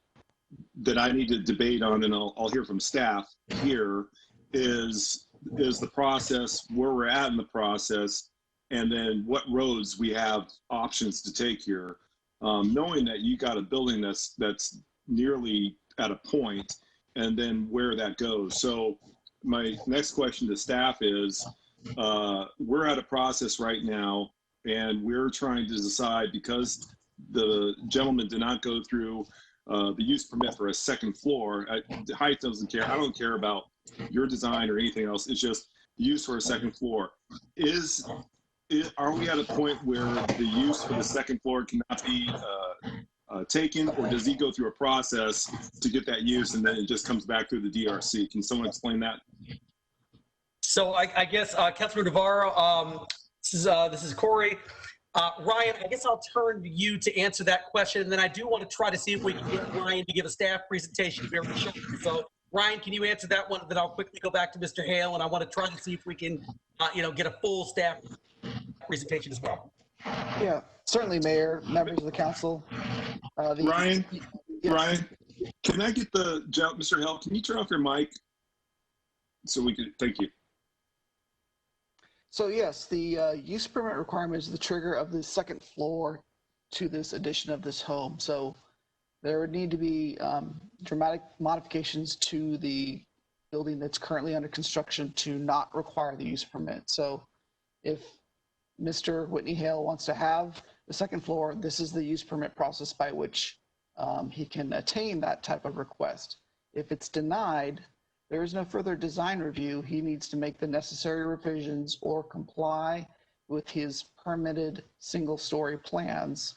that I need to debate on, and I'll hear from staff here, is the process, where we're at in the process, and then what roads we have options to take here. Knowing that you got a building that's nearly at a point, and then where that goes. So my next question to staff is, we're at a process right now, and we're trying to decide, because the gentleman did not go through the use permit for a second floor. The height doesn't care. I don't care about your design or anything else. It's just use for a second floor. Are we at a point where the use for the second floor cannot be taken, or does he go through a process to get that use and then it just comes back through the DRC? Can someone explain that? So I guess, Councilor Navarro, this is Corey. Ryan, I guess I'll turn to you to answer that question, and then I do want to try to see if we can get Ryan to give a staff presentation very shortly. So Ryan, can you answer that one? Then I'll quickly go back to Mr. Hale, and I want to try to see if we can, get a full staff presentation as well. Yeah, certainly, Mayor, members of the council. Ryan, Yes. Ryan, can I get Mr. Hale, can you turn off your mic so we can, thank you. So yes, the use permit requirement is the trigger of the second floor to this addition of this home. So there would need to be dramatic modifications to the building that's currently under construction to not require the use permit. So if Mr. Whitney Hale wants to have the second floor, this is the use permit process by which he can attain that type of request. If it's denied, there is no further design review. He needs to make the necessary revisions or comply with his permitted single-story plans.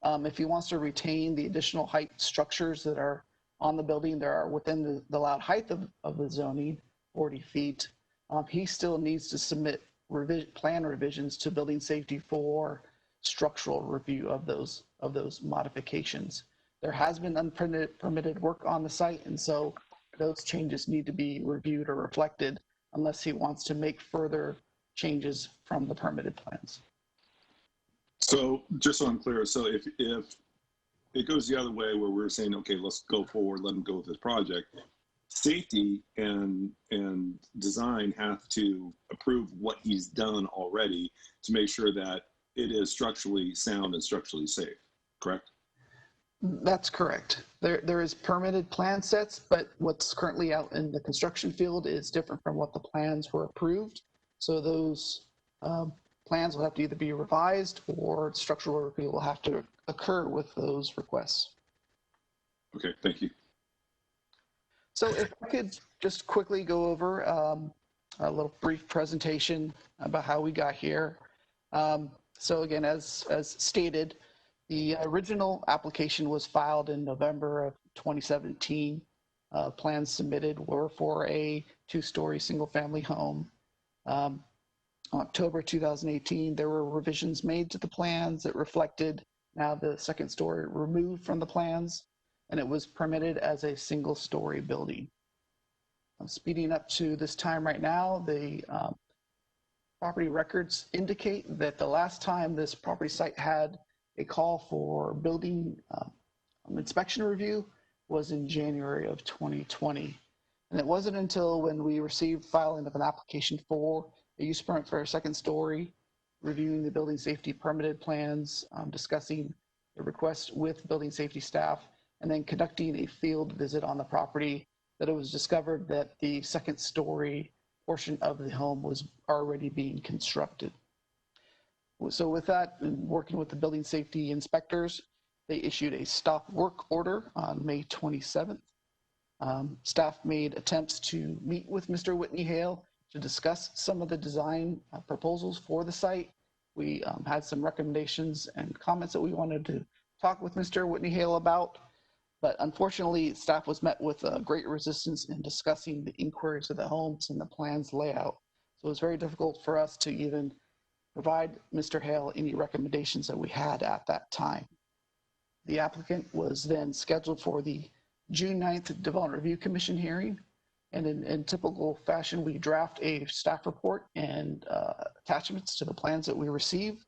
If he wants to retain the additional height structures that are on the building, that are within the allowed height of the zoning, 40 feet, he still needs to submit plan revisions to building safety for structural review of those modifications. There has been unpermitted work on the site, and so those changes need to be reviewed or reflected unless he wants to make further changes from the permitted plans. So just so I'm clear, so if it goes the other way where we're saying, okay, let's go forward, let him go with this project, safety and design have to approve what he's done already to make sure that it is structurally sound and structurally safe, correct? That's correct. There is permitted plan sets, but what's currently out in the construction field is different from what the plans were approved. So those plans will have to either be revised or structural review will have to occur with those requests. Okay, thank you. So if I could just quickly go over a little brief presentation about how we got here. So again, as stated, the original application was filed in November of 2017. Plans submitted were for a 2-story single-family home. October 2018, there were revisions made to the plans that reflected now the second story removed from the plans, and it was permitted as a single-story building. I'm speeding up to this time right now. The property records indicate that the last time this property site had a call for building inspection review was in January of 2020. And it wasn't until when we received filing of an application for a use permit for a second story reviewing the building safety permitted plans, discussing the request with building safety staff, and then conducting a field visit on the property, that it was discovered that the second story portion of the home was already being constructed. So with that, and working with the building safety inspectors, they issued a stop work order on May 27th. Staff made attempts to meet with Mr. Whitney Hale to discuss some of the design proposals for the site. We had some recommendations and comments that we wanted to talk with Mr. Whitney Hale about, but unfortunately, staff was met with a great resistance in discussing the inquiries of the homes and the plans layout. So it was very difficult for us to even provide Mr. Hale any recommendations that we had at that time. The applicant was then scheduled for the June 9th Development Review Commission hearing. And in typical fashion, we draft a staff report and attachments to the plans that we receive.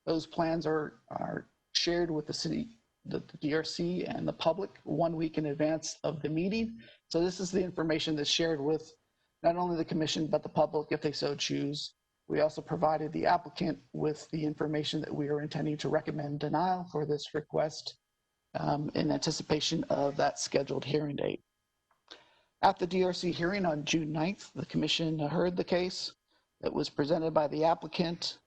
Those plans are shared with the city, the DRC, and the public 1 week in advance of the meeting. So this is the information that's shared with not only the commission, but the public if they so choose. We also provided the applicant with the information that we are intending to recommend denial for this request in anticipation of that scheduled hearing date. At the DRC hearing on June 9th, the commission heard the case that was presented by the applicant.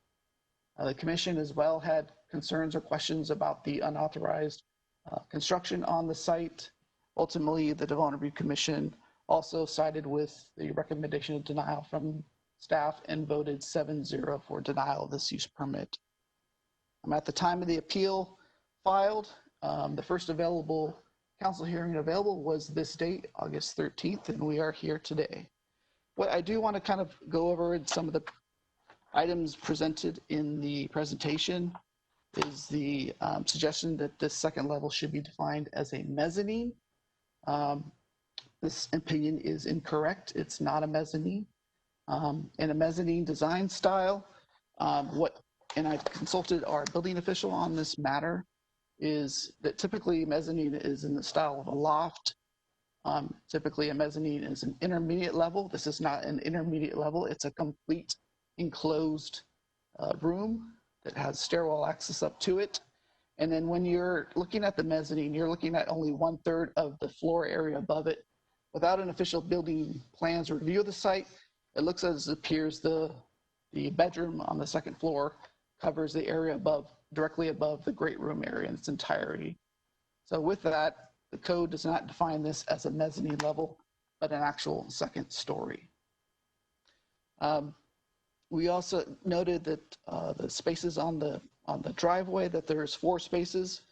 The commission as well had concerns or questions about the unauthorized construction on the site. Ultimately, the Development Review Commission also sided with the recommendation of denial from staff and voted 7-0 for denial of this use permit. At the time of the appeal filed, the first available council hearing available was this date, August 13th, and we are here today. What I do want to kind of go over some of the items presented in the presentation is the suggestion that this second level should be defined as a mezzanine. This opinion is incorrect. It's not a mezzanine. In a mezzanine design style, and I've consulted our building official on this matter, is that typically mezzanine is in the style of a loft. Typically a mezzanine is an intermediate level. This is not an intermediate level. It's a complete enclosed room that has stairwell access up to it. And then when you're looking at the mezzanine, you're looking at only 1/3 of the floor area above it. Without an official building plans review of the site, it looks as it appears the bedroom on the second floor covers the area above, directly above the great room area in its entirety. So with that, the code does not define this as a mezzanine level, but an actual second story. We also noted that the spaces on the driveway, that there's 4 spaces.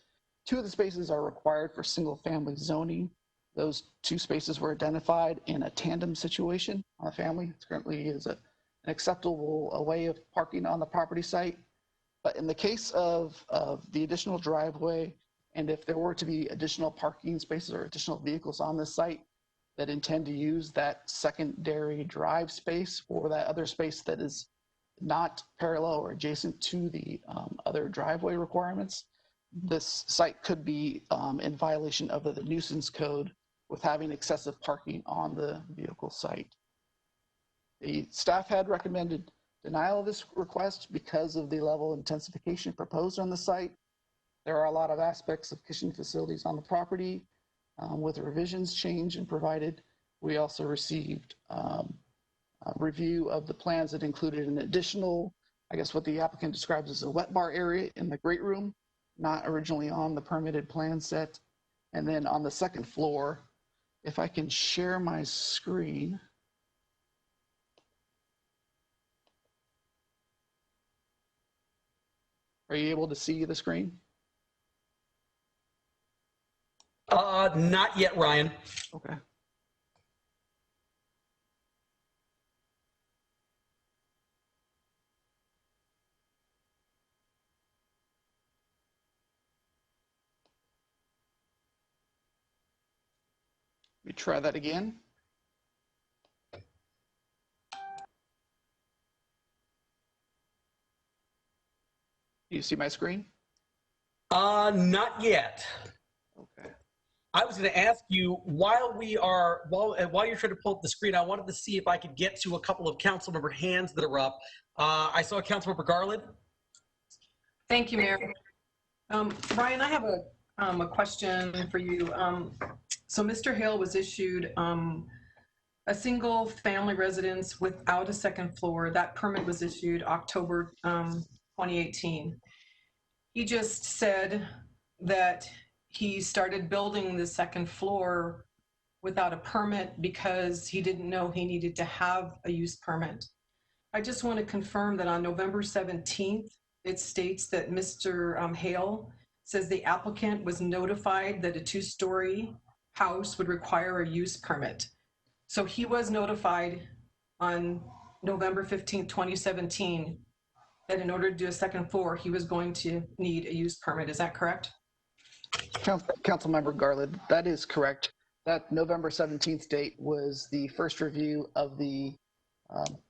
2 of the spaces are required for single family zoning. Those 2 spaces were identified in a tandem situation on a family. It currently is an acceptable way of parking on the property site. But in the case of the additional driveway, and if there were to be additional parking spaces or additional vehicles on the site that intend to use that secondary drive space or that other space that is not parallel or adjacent to the other driveway requirements, this site could be in violation of the nuisance code with having excessive parking on the vehicle site. The staff had recommended denial of this request because of the level of intensification proposed on the site. There are a lot of aspects of kitchen facilities on the property. With revisions changed and provided, we also received a review of the plans that included an additional, I guess what the applicant describes as a wet bar area in the great room, not originally on the permitted plan set. And then on the second floor, if I can share my screen. Are you able to see the screen? Not yet, Ryan. Okay. Let me try that again. Do you see my screen? Not yet. Okay. I was going to ask you, while you're trying to pull up the screen, I wanted to see if I could get to a couple of council member hands that are up. I saw Councilmember Garland. Thank you, Mayor. Ryan, I have a question for you. So Mr. Hale was issued a single family residence without a second floor. That permit was issued October 2018. He just said that he started building the second floor without a permit because he didn't know he needed to have a use permit. I just want to confirm that on November 17th, it states that Mr. Hale says the applicant was notified that a two-story house would require a use permit. So he was notified on November 15th, 2017, that in order to do a second floor, he was going to need a use permit. Is that correct? Councilmember Garland, that is correct. That November 17th date was the first review of the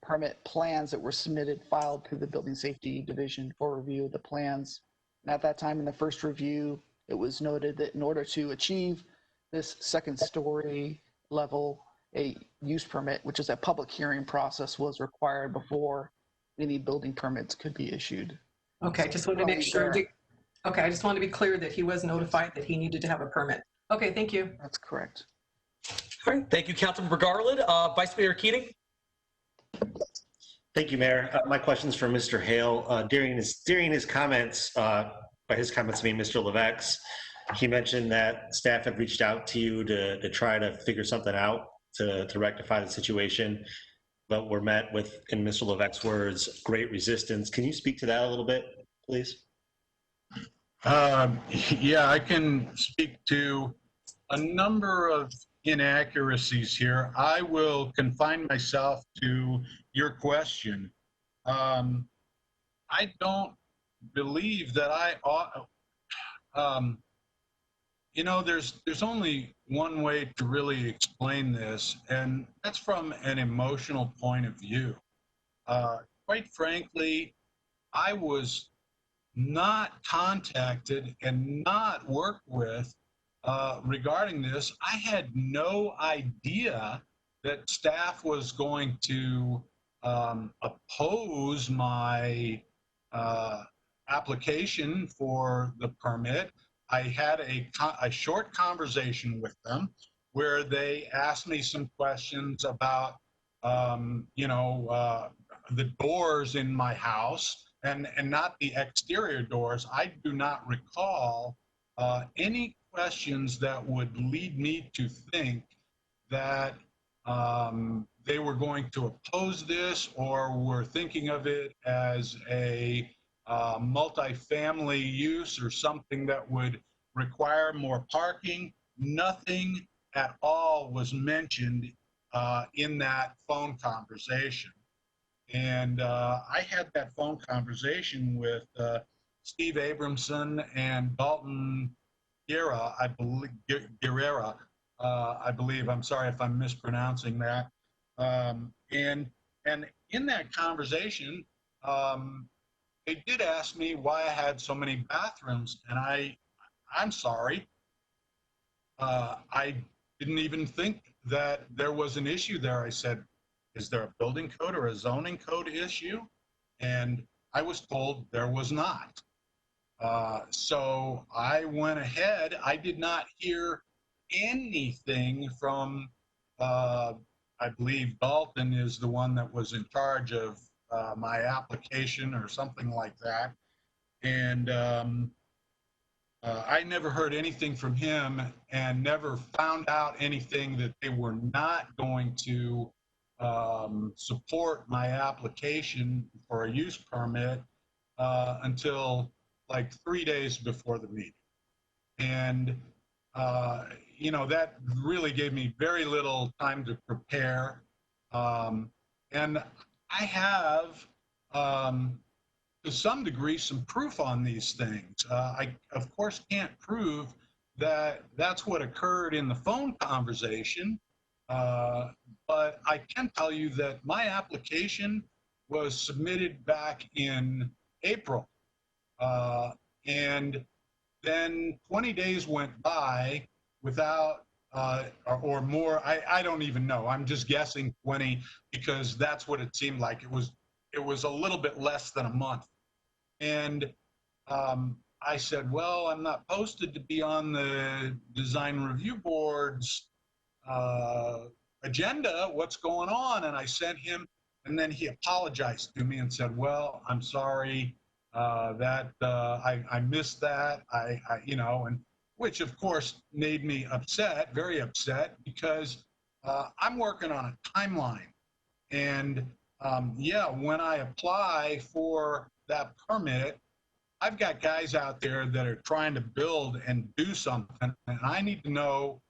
permit plans that were submitted, filed to the Building Safety Division for review of the plans. And at that time, in the first review, it was noted that in order to achieve this second story level, a use permit, which is a public hearing process, was required before any building permits could be issued. Okay, just wanted to make sure. Okay, I just want to be clear that he was notified that he needed to have a permit. Okay, thank you. That's correct. All right, thank you, Councilmember Garland. Vice Mayor Keating. Thank you, Mayor. My question is for Mr. Hale. During his comments, by his comments to me, Mr. Levesque, he mentioned that staff had reached out to you to try to figure something out to rectify the situation, but were met with, in Mr. Levesque's words, great resistance. Can you speak to that a little bit, please? Yeah, I can speak to a number of inaccuracies here. I will confine myself to your question. I don't believe that I ought, there's only one way to really explain this, and that's from an emotional point of view. Quite frankly, I was not contacted and not worked with regarding this. I had no idea that staff was going to oppose my application for the permit. I had a short conversation with them where they asked me some questions about, the doors in my house and not the exterior doors. I do not recall any questions that would lead me to think that they were going to oppose this or were thinking of it as a multifamily use or something that would require more parking. Nothing at all was mentioned in that phone conversation. And I had that phone conversation with Steve Abramson and Dalton Guerra, I believe. I'm sorry if I'm mispronouncing that. And in that conversation, they did ask me why I had so many bathrooms, and I'm sorry. I didn't even think that there was an issue there. I said, is there a building code or a zoning code issue? And I was told there was not. So I went ahead. I did not hear anything from, I believe Dalton is the one that was in charge of my application or something like that. And I never heard anything from him and never found out anything that they were not going to support my application for a use permit until like 3 days before the meeting. And, that really gave me very little time to prepare. And I have, to some degree, some proof on these things. I, of course, can't prove that that's what occurred in the phone conversation, but I can tell you that my application was submitted back in April. And then 20 days went by without, or more, I don't even know. I'm just guessing 20 because that's what it seemed like. It was a little bit less than a month. And I said, well, I'm not posted to be on the design review board's agenda. What's going on? And I sent him, and then he apologized to me and said, well, I'm sorry that I missed that. And which of course made me upset, very upset, because I'm working on a timeline. And yeah, when I apply for that permit, I've got guys out there that are trying to build and do something, and I need to know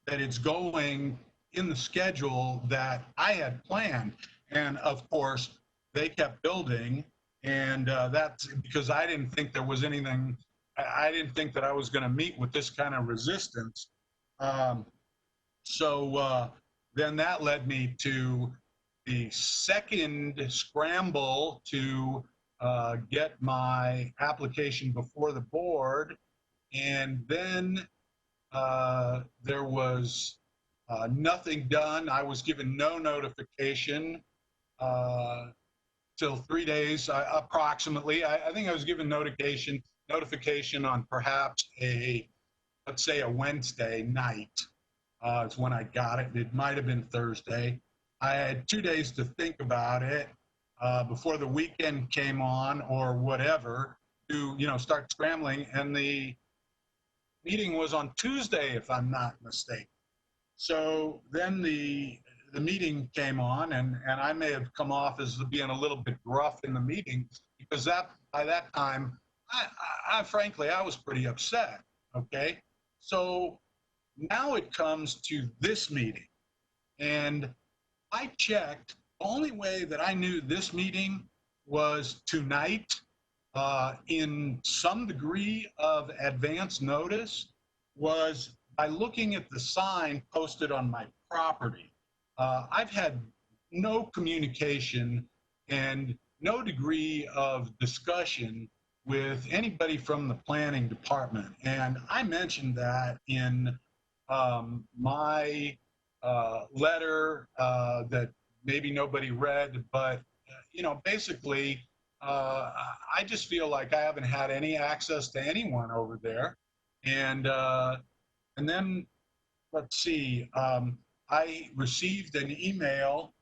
that it's going in the schedule that I had planned. And of course, they kept building, and that's because I didn't think there was anything, I didn't think that I was going to meet with this kind of resistance. So then that led me to the second scramble to get my application before the board. And then there was nothing done. I was given no notification till 3 days approximately. I think I was given notification on perhaps let's say a Wednesday night. It's when I got it. It might have been Thursday. I had 2 days to think about it before the weekend came on or whatever to, start scrambling. And the meeting was on Tuesday, if I'm not mistaken. So then the meeting came on, and I may have come off as being a little bit gruff in the meeting because by that time, I frankly, I was pretty upset. Okay. So now it comes to this meeting, and I checked. The only way that I knew this meeting was tonight in some degree of advance notice was by looking at the sign posted on my property. I've had no communication and no degree of discussion with anybody from the planning department. And I mentioned that in my letter that maybe nobody read, but basically, I just feel like I haven't had any access to anyone over there. And then let's see, I received an email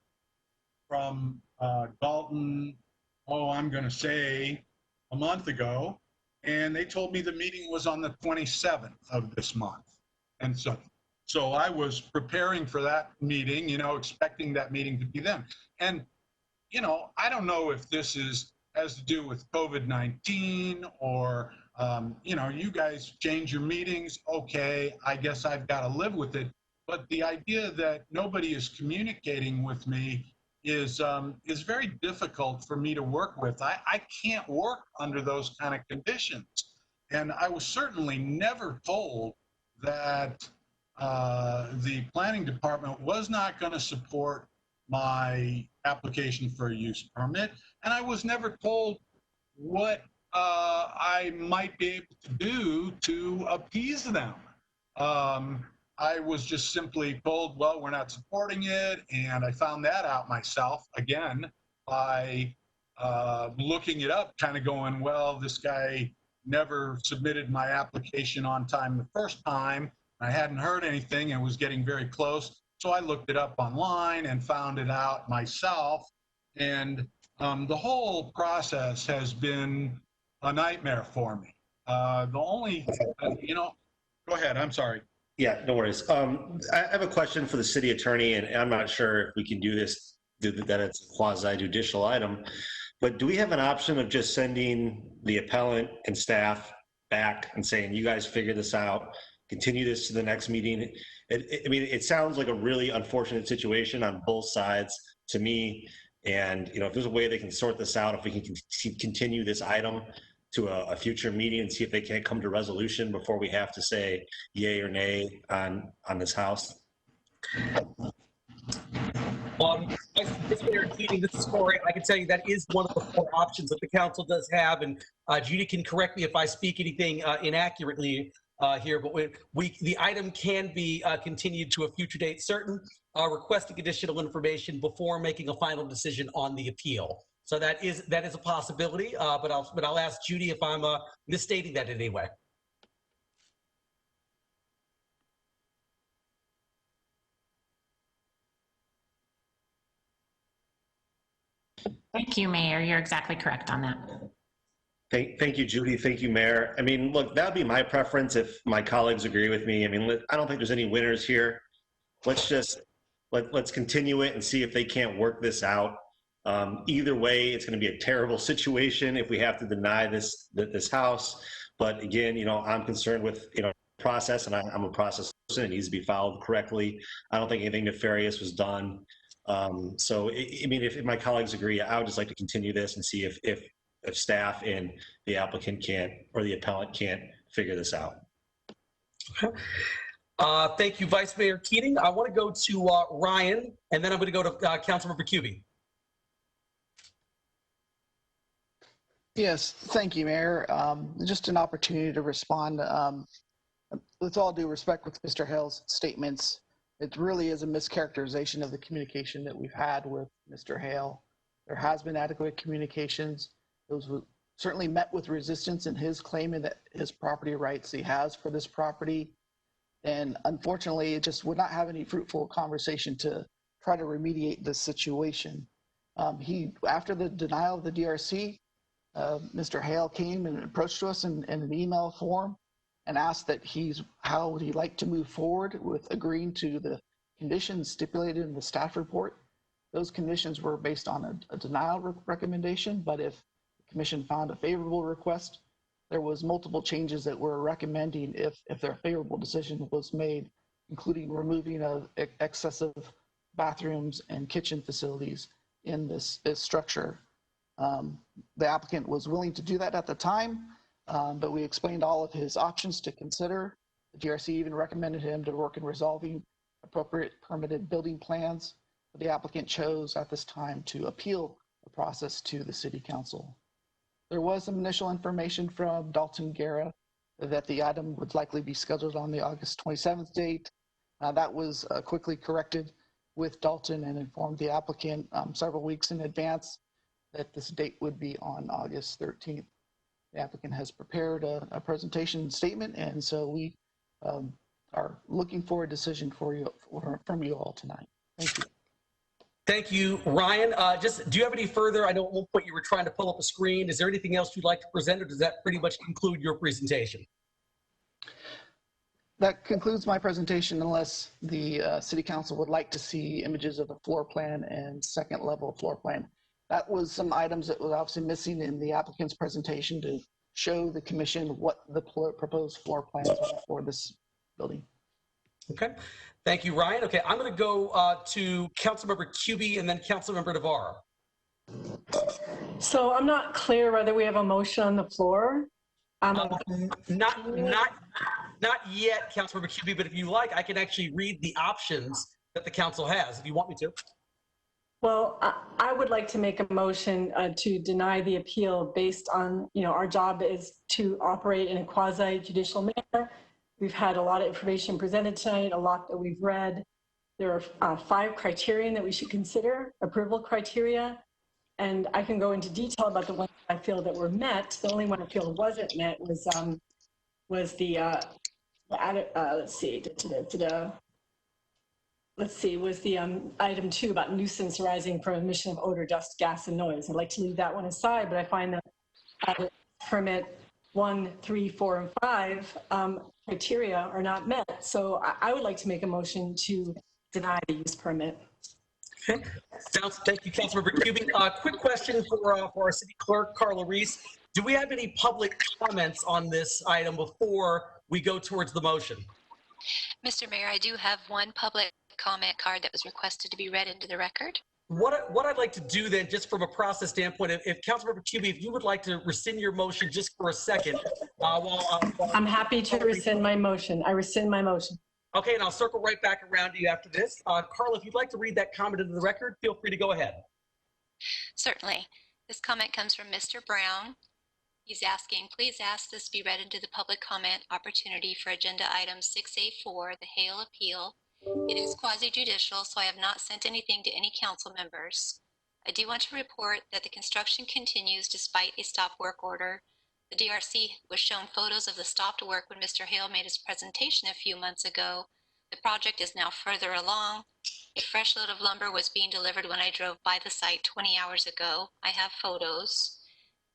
from Dalton, I'm going to say a month ago, and they told me the meeting was on the 27th of this month. And so I was preparing for that meeting, expecting that meeting to be then. And, I don't know if this has to do with COVID-19 or, you guys change your meetings. Okay, I guess I've got to live with it. But the idea that nobody is communicating with me is very difficult for me to work with. I can't work under those kind of conditions. And I was certainly never told that the planning department was not going to support my application for a use permit. And I was never told what I might be able to do to appease them. I was just simply told, well, we're not supporting it. And I found that out myself, again, by looking it up, kind of going, well, this guy never submitted my application on time the first time. I hadn't heard anything and was getting very close. So I looked it up online and found it out myself. And the whole process has been a nightmare for me. The only, go ahead, I'm sorry. Yeah, no worries. I have a question for the city attorney, and I'm not sure if we can do this, that it's a quasi-judicial item, but do we have an option of just sending the appellant and staff back and saying, you guys figure this out, continue this to the next meeting? It sounds like a really unfortunate situation on both sides to me. And, if there's a way they can sort this out, if we can continue this item to a future meeting and see if they can't come to resolution before we have to say yay or nay on this house. This is Corey. I can tell you that is one of the 4 options that the council does have, and Judy can correct me if I speak anything inaccurately. here, but the item can be continued to a future date certain, requesting additional information before making a final decision on the appeal. So that is a possibility, but I'll ask Judy if I'm misstating that in any way. Thank you, Mayor. You're exactly correct on that. Thank you, Judy. Thank you, Mayor. I mean, look, that would be my preference if my colleagues agree with me. I mean, I don't think there's any winners here. Let's continue it and see if they can't work this out. Either way, it's going to be a terrible situation if we have to deny this house. But again, I'm concerned with process, and I'm a process person. It needs to be followed correctly. I don't think anything nefarious was done. So, I mean, if my colleagues agree, I would just like to continue this and see if staff and the applicant can't, or the appellant can't figure this out. Okay. Thank you, Vice Mayor Keating. I want to go to Ryan, and then I'm going to go to Councilmember Cubie. Yes, thank you, Mayor. Just an opportunity to respond. With all due respect with Mr. Hale's statements, it really is a mischaracterization of the communication that we've had with Mr. Hale. There has been adequate communications. Those were certainly met with resistance in his claiming that his property rights he has for this property. And unfortunately, it just would not have any fruitful conversation to try to remediate this situation. After the denial of the DRC, Mr. Hale came and approached us in an email form and asked that how would he like to move forward with agreeing to the conditions stipulated in the staff report. Those conditions were based on a denial recommendation, but if the commission found a favorable request, there was multiple changes that we're recommending if their favorable decision was made, including removing of excessive bathrooms and kitchen facilities in this structure. The applicant was willing to do that at the time, but we explained all of his options to consider. The GRC even recommended him to work in resolving appropriate permitted building plans. But the applicant chose at this time to appeal the process to the City Council. There was some initial information from Dalton Guerra that the item would likely be scheduled on the August 27th date. That was quickly corrected with Dalton and informed the applicant several weeks in advance that this date would be on August 13th. The applicant has prepared a presentation statement, and so we are looking for a decision from you all tonight. Thank you. Thank you, Ryan. Do you have any further? I know at one point you were trying to pull up a screen. Is there anything else you'd like to present, or does that pretty much conclude your presentation? That concludes my presentation, unless the City Council would like to see images of the floor plan and second level floor plan. That was some items that was obviously missing in the applicant's presentation to show the commission what the proposed floor plans are for this building. Okay, thank you, Ryan. Okay, I'm going to go to Councilmember Cubie and then Councilmember Navarro. So I'm not clear whether we have a motion on the floor. Not yet, Councilmember Cubie, but if you like, I can actually read the options that the council has, if you want me to. Well, I would like to make a motion to deny the appeal based on, our job is to operate in a quasi-judicial manner. We've had a lot of information presented tonight, a lot that we've read. There are 5 criterion that we should consider, approval criteria, and I can go into detail about the ones I feel that were met. The only one I feel wasn't met was the item 2 about nuisance arising from emission of odor, dust, gas, and noise. I'd like to leave that one aside, but I find that permit 1, 3, 4, and 5 criteria are not met. So I would like to make a motion to deny the use permit. Okay. Thank you, Councilmember Cubie. Quick question for our city clerk, Carla Reese. Do we have any public comments on this item before we go towards the motion? Mr. Mayor, I do have one public comment card that was requested to be read into the record. What I'd like to do then, just from a process standpoint, if Councilmember Cubie, if you would like to rescind your motion just for a second. I'm happy to rescind my motion. I rescind my motion. Okay, and I'll circle right back around to you after this. Carla, if you'd like to read that comment into the record, feel free to go ahead. Certainly. This comment comes from Mr. Brown. He's asking, please ask this be read into the public comment opportunity for agenda item 6A4, the Hale appeal. It is quasi-judicial, so I have not sent anything to any council members. I do want to report that the construction continues despite a stop work order. The DRC was shown photos of the stopped work when Mr. Hale made his presentation a few months ago. The project is now further along. A fresh load of lumber was being delivered when I drove by the site 20 hours ago. I have photos.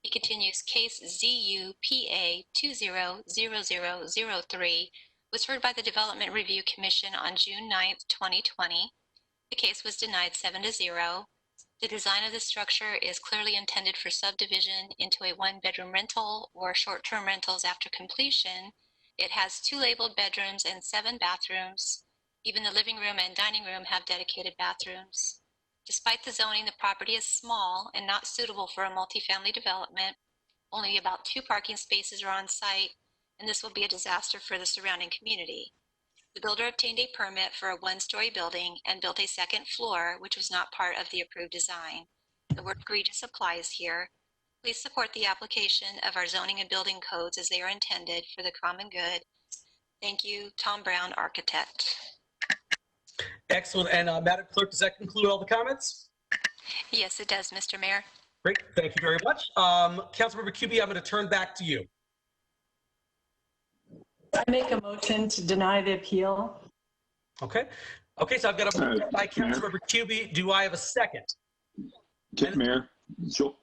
He continues, case ZUPA 200003 was heard by the Development Review Commission on June 9th, 2020. The case was denied 7-0. The design of the structure is clearly intended for subdivision into a one-bedroom rental or short-term rentals after completion. It has 2 labeled bedrooms and 7 bathrooms. Even the living room and dining room have dedicated bathrooms. Despite the zoning, the property is small and not suitable for a multifamily development. Only about 2 parking spaces are on site, and this will be a disaster for the surrounding community. The builder obtained a permit for a 1-story building and built a 2nd floor, which was not part of the approved design. The word egregious applies here. Please support the application of our zoning and building codes as they are intended for the common good. Thank you, Tom Brown, architect. Excellent. And Madam Clerk, does that conclude all the comments? Yes, it does, Mr. Mayor. Great. Thank you very much. Councilmember QB, I'm going to turn back to you. I make a motion to deny the appeal. Okay. Okay, so I've got a motion by Councilmember QB. Do I have a second? Mayor, sure.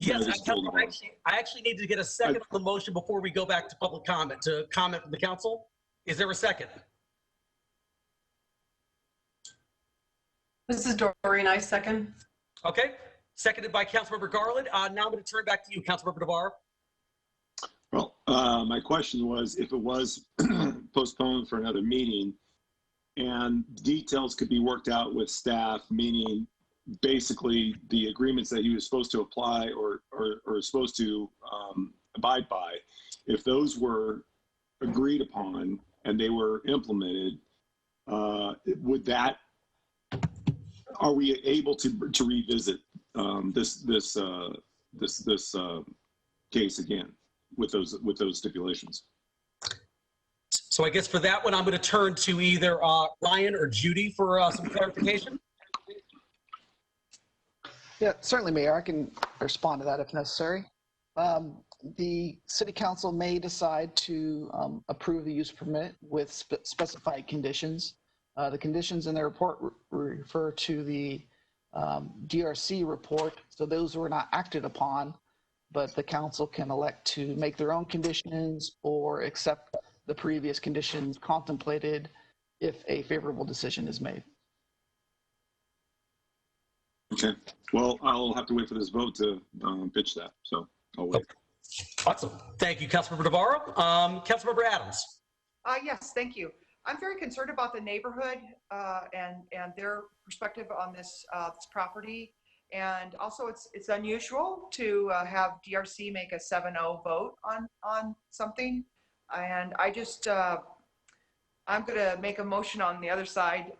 Yes, Mayor, I actually need to get a second on the motion before we go back to public comment, to comment from the council. Is there a second? This is Doreen, I second. Okay, seconded by Councilmember Garland. Now I'm going to turn back to you, Councilmember DeVar. Well, my question was if it was postponed for another meeting and details could be worked out with staff, meaning basically the agreements that he was supposed to apply or supposed to abide by, if those were agreed upon and they were implemented, would that, are we able to revisit this case again with those stipulations? So I guess for that one, I'm going to turn to either Ryan or Judy for some clarification. Yeah, certainly, Mayor. I can respond to that if necessary. The City Council may decide to approve the use permit with specified conditions. The conditions in the report refer to the DRC report, so those were not acted upon, but the council can elect to make their own conditions or accept the previous conditions contemplated if a favorable decision is made. Okay. Well, I'll have to wait for this vote to pitch that, so I'll wait. Awesome. Thank you, Councilmember Navarro. Councilmember Adams. Yes, thank you. I'm very concerned about the neighborhood and their perspective on this property. And also it's unusual to have DRC make a 7-0 vote on something. And I just, I'm gonna make a motion on the other side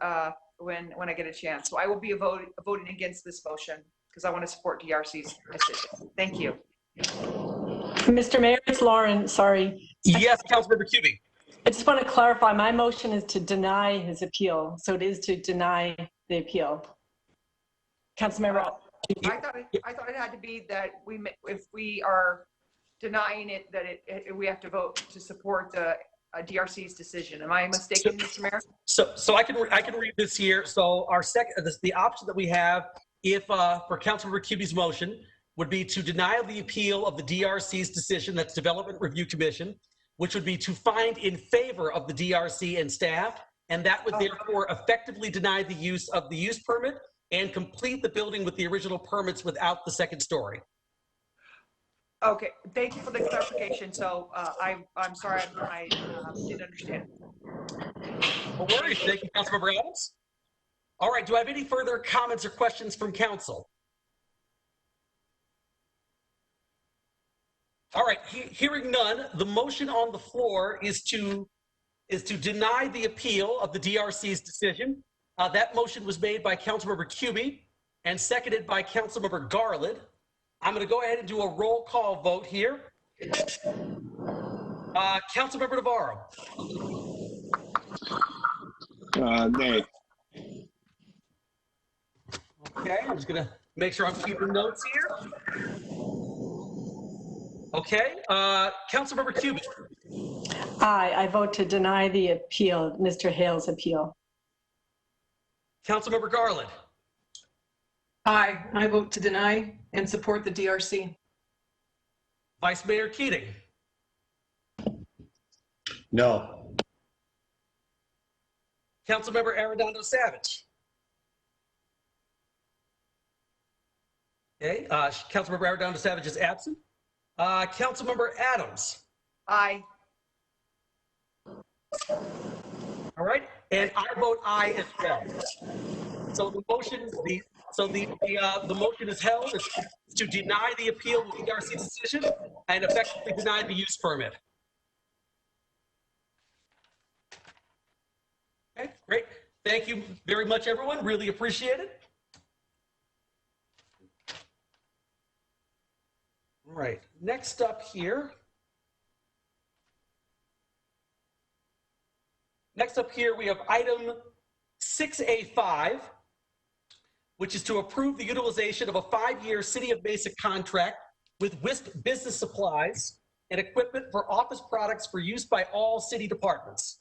when I get a chance. So I will be voting against this motion because I want to support DRC's decision. Thank you. Mr. Mayor, it's Lauren, sorry. Yes, Councilmember Cubie. I just want to clarify, my motion is to deny his appeal. So it is to deny the appeal. Councilmember. I thought it had to be that if we are denying it, that we have to vote to support the DRC's decision. Am I mistaken, Mr. Mayor? So I can read this here. So our the option that we have, if for Councilmember Cubie's motion, would be to deny the appeal of the DRC's decision, that's Development Review Commission, which would be to find in favor of the DRC and staff, and that would therefore effectively deny the use of the use permit and complete the building with the original permits without the second story. Okay, thank you for the clarification. So I'm sorry, I didn't understand. No worries. Thank you, Councilmember Adams. All right, do I have any further comments or questions from council? All right, hearing none, the motion on the floor is to deny the appeal of the DRC's decision. That motion was made by Councilmember Cubie and seconded by Councilmember Garland. I'm going to go ahead and do a roll call vote here. Councilmember Navarro. Nay. Okay, I'm just gonna make sure I'm keeping notes here. Okay, Councilmember Cuban. Aye, I vote to deny the appeal, Mr. Hale's appeal. Councilmember Garland. Aye, I vote to deny and support the DRC. Vice Mayor Keating. No. Councilmember Arredondo Savage. Okay, Councilmember Arredondo Savage is absent. Councilmember Adams. Aye. All right, and I vote aye as well. So the motion, the motion is held to deny the appeal of the DRC decision and effectively deny the use permit. Okay, great. Thank you very much, everyone. Really appreciate it. All right, next up here. Next up here, we have item 6A5, which is to approve the utilization of a 5-year City of Mesa contract with WISP Business Supplies and equipment for office products for use by all city departments.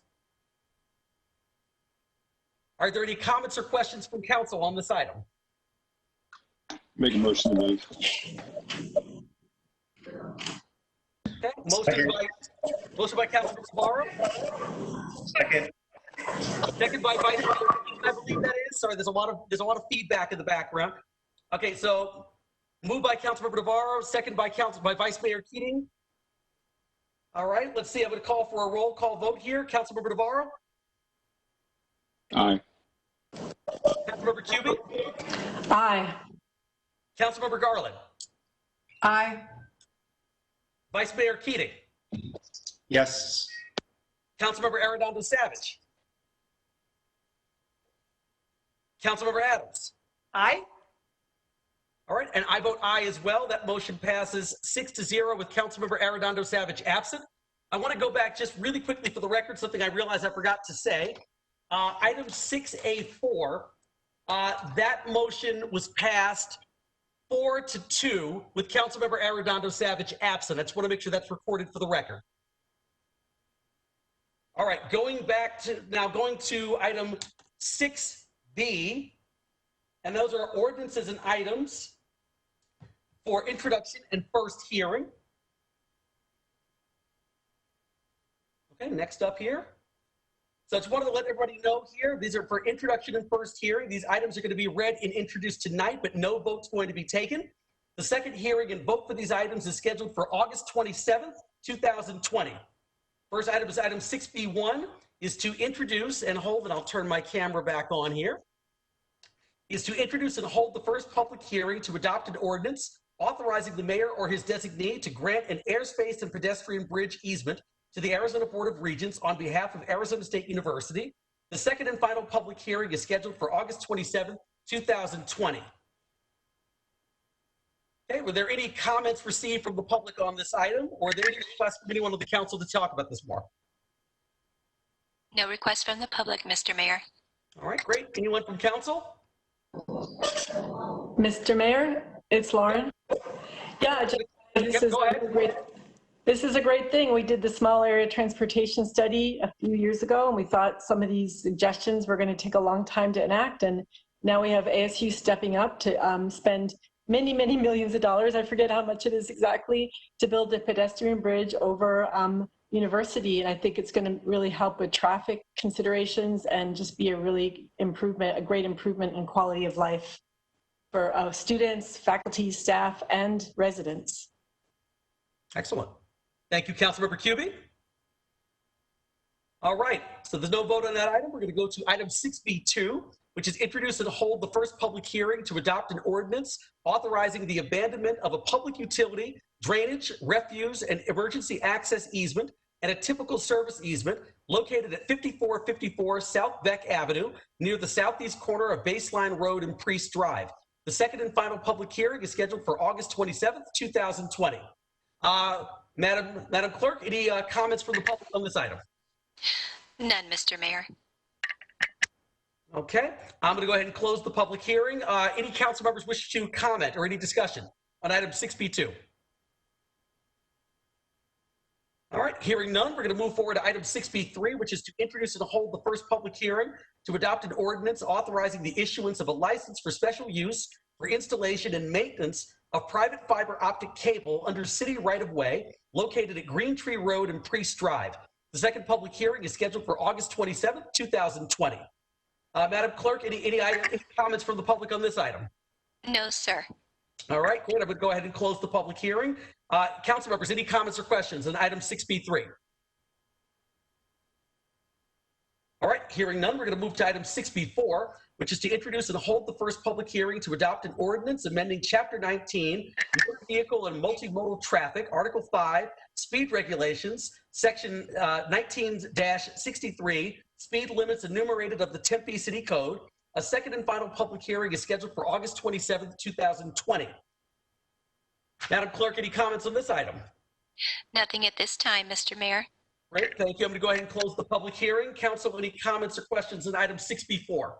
Are there any comments or questions from council on this item? Make a motion to move. Okay, motion by Councilman Navarro. Second. Second by Vice Mayor Keating, I believe that is. Sorry, there's a lot of feedback in the background. Okay, so moved by Councilmember Navarro, second by Vice Mayor Keating. All right, let's see. I'm going to call for a roll call vote here. Councilmember Navarro. Aye. Councilmember Cuban. Aye. Councilmember Garland. Aye. Vice Mayor Keating. Yes. Councilmember Arredondo Savage. Councilmember Adams. Aye. All right, and I vote aye as well. That motion passes 6-0 with Councilmember Arredondo Savage absent. I want to go back just really quickly for the record, something I realized I forgot to say. Item 6A4, that motion was passed 4-2 with Councilmember Arredondo Savage absent. I just want to make sure that's recorded for the record. All right, going to item 6B, and those are ordinances and items for introduction and first hearing. Okay, next up here. So I just wanted to let everybody know here, these are for introduction and first hearing. These items are going to be read and introduced tonight, but no vote's going to be taken. The second hearing and vote for these items is scheduled for August 27th, 2020. First item is item 6B1, is to introduce and hold, and I'll turn my camera back on here, is to introduce and hold the first public hearing to adopt an ordinance authorizing the mayor or his designee to grant an airspace and pedestrian bridge easement to the Arizona Board of Regents on behalf of Arizona State University. The second and final public hearing is scheduled for August 27, 2020. Okay, were there any comments received from the public on this item, or are there any requests from anyone on the council to talk about this more? No request from the public, Mr. Mayor. All right, great. Anyone from council? Mr. Mayor, it's Lauren. Yeah, this is a great thing. We did the small area transportation study a few years ago, and we thought some of these suggestions were going to take a long time to enact. And now we have ASU stepping up to spend many, many millions of dollars. I forget how much it is exactly, to build a pedestrian bridge over University. And I think it's going to really help with traffic considerations and just be a great improvement in quality of life for students, faculty, staff, and residents. Excellent. Thank you, Councilmember Cubie. All right, so there's no vote on that item. We're going to go to item 6B2, which is introduce and hold the first public hearing to adopt an ordinance authorizing the abandonment of a public utility, drainage, refuse, and emergency access easement and a typical service easement located at 5454 South Beck Avenue near the southeast corner of Baseline Road and Priest Drive. The second and final public hearing is scheduled for August 27th, 2020. Madam Clerk, any comments from the public on this item? None, Mr. Mayor. Okay, I'm going to go ahead and close the public hearing. Any council members wish to comment or any discussion on item 6B2? All right, hearing none, we're going to move forward to item 6B3, which is to introduce and hold the first public hearing to adopt an ordinance authorizing the issuance of a license for special use for installation and maintenance of private fiber optic cable under city right-of-way located at Green Tree Road and Priest Drive. The second public hearing is scheduled for August 27th, 2020. Madam Clerk, any comments from the public on this item? No, sir. All right, great. I'm going to go ahead and close the public hearing. Council members, any comments or questions on item 6B3? All right, hearing none, we're going to move to item 6B4, which is to introduce and hold the first public hearing to adopt an ordinance amending Chapter 19, Motor Vehicle and Multimodal Traffic, Article 5, Speed Regulations, Section 19-63, Speed Limits Enumerated of the Tempe City Code. A second and final public hearing is scheduled for August 27th, 2020. Madam Clerk, any comments on this item? Nothing at this time, Mr. Mayor. Great, thank you. I'm going to go ahead and close the public hearing. Council, any comments or questions on item 6B4?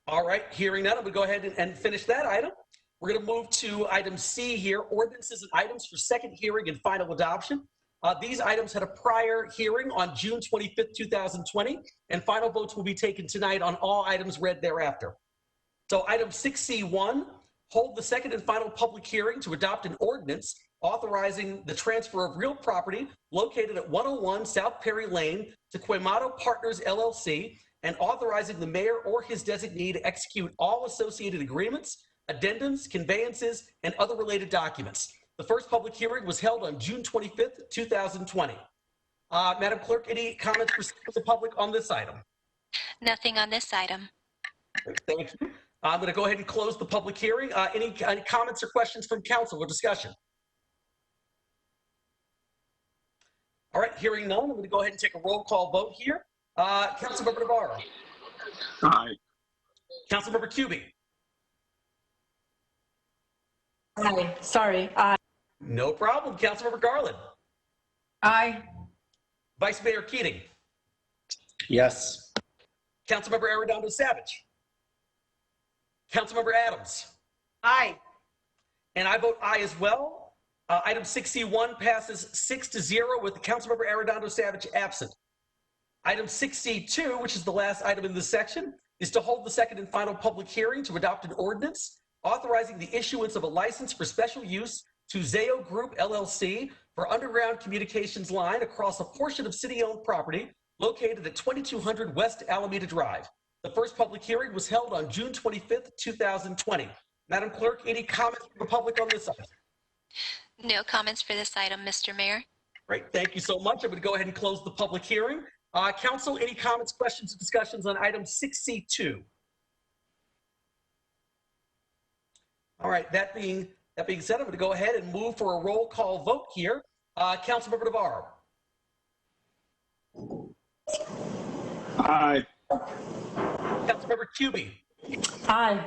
All right, hearing none, I'm going to go ahead and finish that item. We're going to move to item C here, ordinances and items for second hearing and final adoption. These items had a prior hearing on June 25th, 2020, and final votes will be taken tonight on all items read thereafter. So item 6C1, hold the second and final public hearing to adopt an ordinance authorizing the transfer of real property located at 101 South Perry Lane to Quemado Partners LLC and authorizing the mayor or his designee to execute all associated agreements, addendums, conveyances, and other related documents. The first public hearing was held on June 25th, 2020. Madam Clerk, any comments for the public on this item? Nothing on this item. Thank you. I'm going to go ahead and close the public hearing. Any comments or questions from council or discussion? All right, hearing none, I'm going to go ahead and take a roll call vote here. Councilmember Navarro. Aye. Councilmember Cubie. Aye, sorry, aye. No problem. Councilmember Garland. Aye. Vice Mayor Keating. Yes. Councilmember Arredondo Savage. Councilmember Adams. Aye. And I vote aye as well. Item 6C1 passes 6-0 with Councilmember Arredondo Savage absent. Item 6C2, which is the last item in this section, is to hold the second and final public hearing to adopt an ordinance authorizing the issuance of a license for special use to Zayo Group LLC for underground communications line across a portion of city-owned property located at 2200 West Alameda Drive. The first public hearing was held on June 25th, 2020. Madam Clerk, any comments from the public on this item? No comments for this item, Mr. Mayor. Great, thank you so much. I'm going to go ahead and close the public hearing. Council, any comments, questions, or discussions on item 6C2? All right, that being said, I'm going to go ahead and move for a roll call vote here. Councilmember Navarro. Aye. Councilmember Cubie. Aye.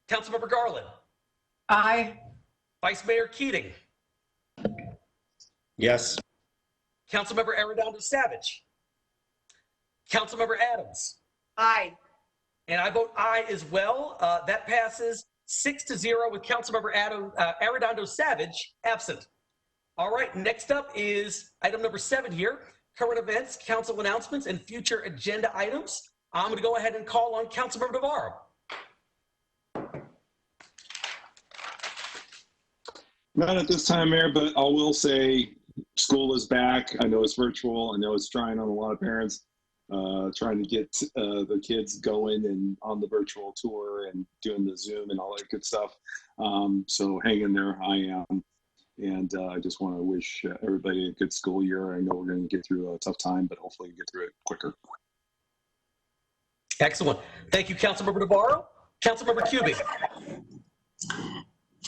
Councilmember Garland. Aye. Vice Mayor Keating. Yes. Councilmember Arredondo Savage. Councilmember Adams. Aye. And I vote aye as well. That passes 6-0 with Councilmember Arredondo Savage absent. All right, next up is item number 7 here, current events, council announcements, and future agenda items. I'm going to go ahead and call on Councilmember Navarro. Not at this time, Mayor, but I will say school is back. I know it's virtual. I know it's trying on a lot of parents, trying to get the kids going and on the virtual tour and doing the Zoom and all that good stuff. So hang in there. I am. And I just want to wish everybody a good school year. I know we're going to get through a tough time, but hopefully get through it quicker. Excellent. Thank you, Councilmember Navarro. Councilmember Cubie.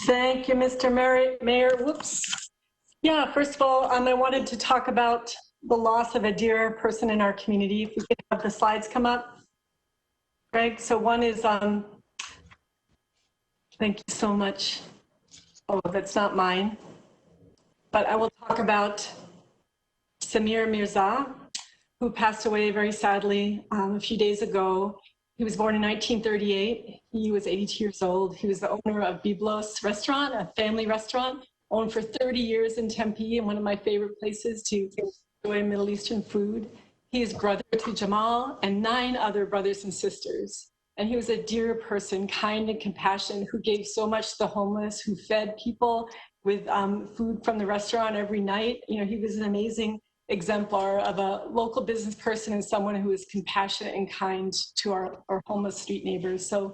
Thank you, Mr. Mayor. Whoops. Yeah, first of all, I wanted to talk about the loss of a dear person in our community. If we could have the slides come up. Greg, so one is, thank you so much. Oh, that's not mine. But I will talk about Samir Mirza, who passed away very sadly a few days ago. He was born in 1938. He was 82 years old. He was the owner of Biblos Restaurant, a family restaurant, owned for 30 years in Tempe, and one of my favorite places to enjoy Middle Eastern food. He is brother to Jamal and 9 other brothers and sisters. And he was a dear person, kind and compassionate, who gave so much to the homeless, who fed people with food from the restaurant every night. You know, he was an amazing exemplar of a local business person and someone who is compassionate and kind to our homeless street neighbors. So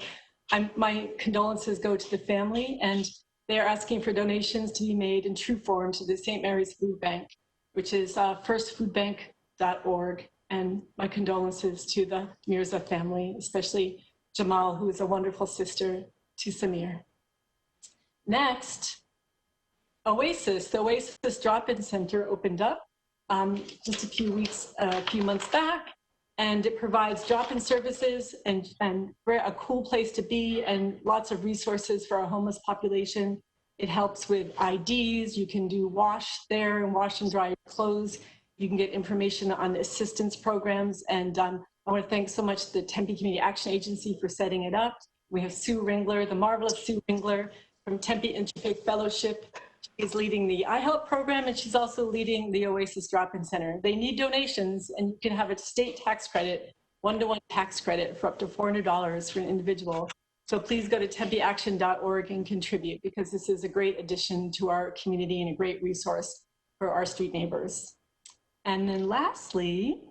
my condolences go to the family, and they are asking for donations to be made in true form to the St. Mary's Food Bank, which is firstfoodbank.org. And my condolences to the Mirza family, especially Jamal, who is a wonderful sister to Samir. Next, Oasis. The Oasis Drop-In Center opened up just a few months back, and it provides drop-in services and a cool place to be and lots of resources for our homeless population. It helps with IDs. You can do wash there and wash and dry your clothes. You can get information on the assistance programs. And I want to thank so much the Tempe Community Action Agency for setting it up. We have Sue Ringler, the marvelous Sue Ringler from Tempe Interfaith Fellowship. She's leading the iHelp program, and she's also leading the Oasis Drop-In Center. They need donations, and you can have a state tax credit, one-to-one tax credit for up to $400 for an individual. So please go to tempeaction.org and contribute, because this is a great addition to our community and a great resource for our street neighbors. And then lastly,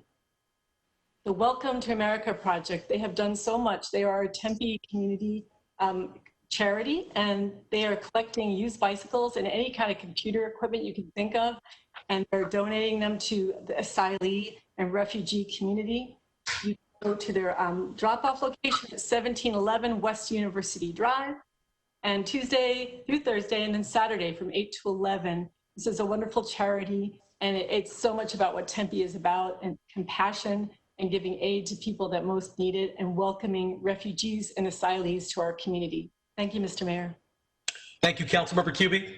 the Welcome to America Project. They have done so much. They are a Tempe community charity, and they are collecting used bicycles and any kind of computer equipment you can think of, and they're donating them to the asylee and refugee community. You can go to their drop-off location at 1711 West University Drive, and Tuesday through Thursday, and then Saturday from 8 to 11. This is a wonderful charity, and it's so much about what Tempe is about, and compassion and giving aid to people that most need it, and welcoming refugees and asylees to our community. Thank you, Mr. Mayor. Thank you, Councilmember Cubie.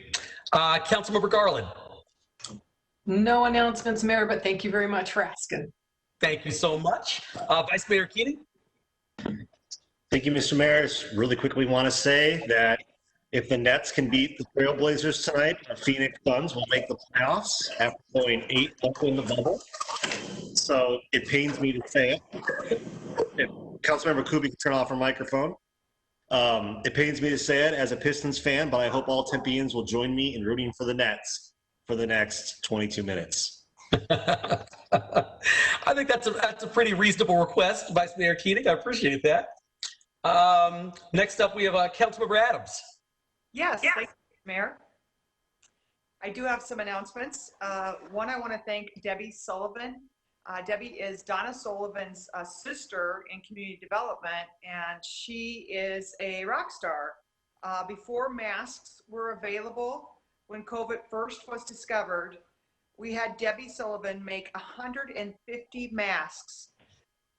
Councilmember Garland. No announcements, Mayor, but thank you very much for asking. Thank you so much. Vice Mayor Keating. Thank you, Mr. Mayor. Just really quickly want to say that if the Nets can beat the Trailblazers tonight, our Phoenix Suns will make the playoffs after going 8-0 in the bubble. So it pains me to say it. If Councilmember Kubi can turn off her microphone. It pains me to say it as a Pistons fan, but I hope all Tempeans will join me in rooting for the Nets for the next 22 minutes. I think that's a pretty reasonable request, Vice Mayor Keating. I appreciate that. Next up, we have Councilmember Adams. Yes, thank you, Mayor. I do have some announcements. One, I want to thank Debbie Sullivan. Debbie is Donna Sullivan's sister in community development, and she is a rock star. Before masks were available, when COVID first was discovered, we had Debbie Sullivan make 150 masks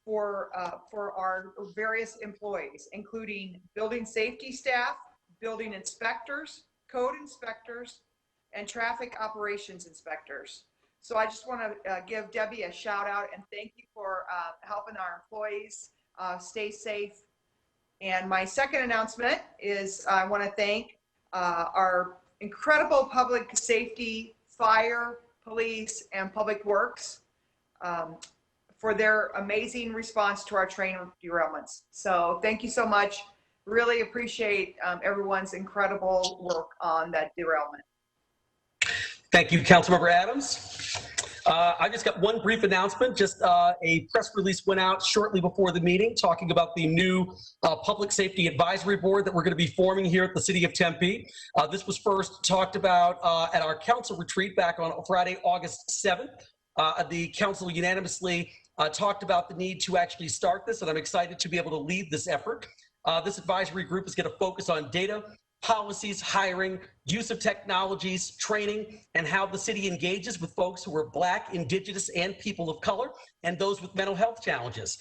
for our various employees, including building safety staff, building inspectors, code inspectors, and traffic operations inspectors. So I just want to give Debbie a shout out and thank you for helping our employees stay safe. And my second announcement is I want to thank our incredible public safety, fire, police, and public works for their amazing response to our train derailments. So thank you so much. Really appreciate everyone's incredible work on that derailment. Thank you, Councilmember Adams. I just got one brief announcement. Just a press release went out shortly before the meeting talking about the new Public Safety Advisory Board that we're going to be forming here at the City of Tempe. This was first talked about at our council retreat back on Friday, August 7th. The council unanimously talked about the need to actually start this, and I'm excited to be able to lead this effort. This advisory group is going to focus on data, policies, hiring, use of technologies, training, and how the city engages with folks who are Black, Indigenous, and people of color, and those with mental health challenges.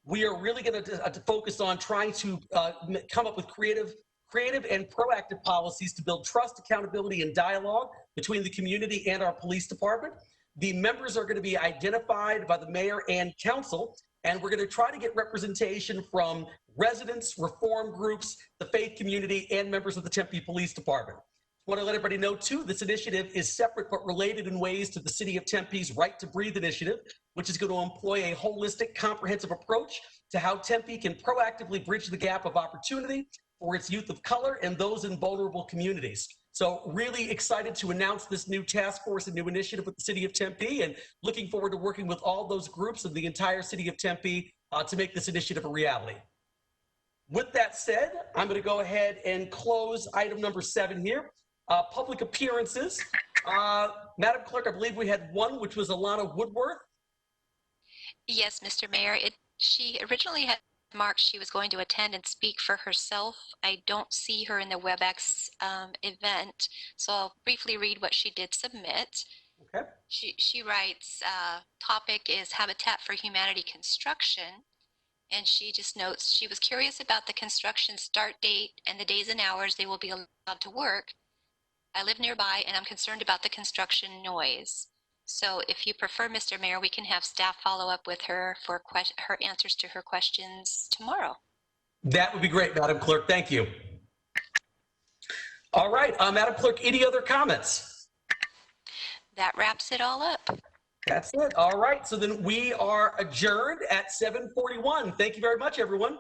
We are really going to focus on trying to come up with creative creative and proactive policies to build trust, accountability, and dialogue between the community and our police department. The members are going to be identified by the mayor and council, and we're going to try to get representation from residents, reform groups, the faith community, and members of the Tempe Police Department. I want to let everybody know, too, this initiative is separate but related in ways to the City of Tempe's Right to Breathe initiative, which is going to employ a holistic, comprehensive approach to how Tempe can proactively bridge the gap of opportunity for its youth of color and those in vulnerable communities. So really excited to announce this new task force and new initiative with the City of Tempe, and looking forward to working with all those groups of the entire City of Tempe to make this initiative a reality. With that said, I'm going to go ahead and close item number 7 here. Public appearances. Madam Clerk, I believe we had one, which was Alana Woodworth. Yes, Mr. Mayor, she originally had marked she was going to attend and speak for herself. I don't see her in the WebEx event, so I'll briefly read what she did submit. Okay. She writes, topic is Habitat for Humanity construction, and she just notes she was curious about the construction start date and the days and hours they will be allowed to work. I live nearby and I'm concerned about the construction noise. So if you prefer, Mr. Mayor, we can have staff follow up with her for her answers to her questions tomorrow. That would be great, Madam Clerk. Thank you. All right, Madam Clerk, any other comments? That wraps it all up. That's it. All right, so then we are adjourned at 7:41. Thank you very much, everyone.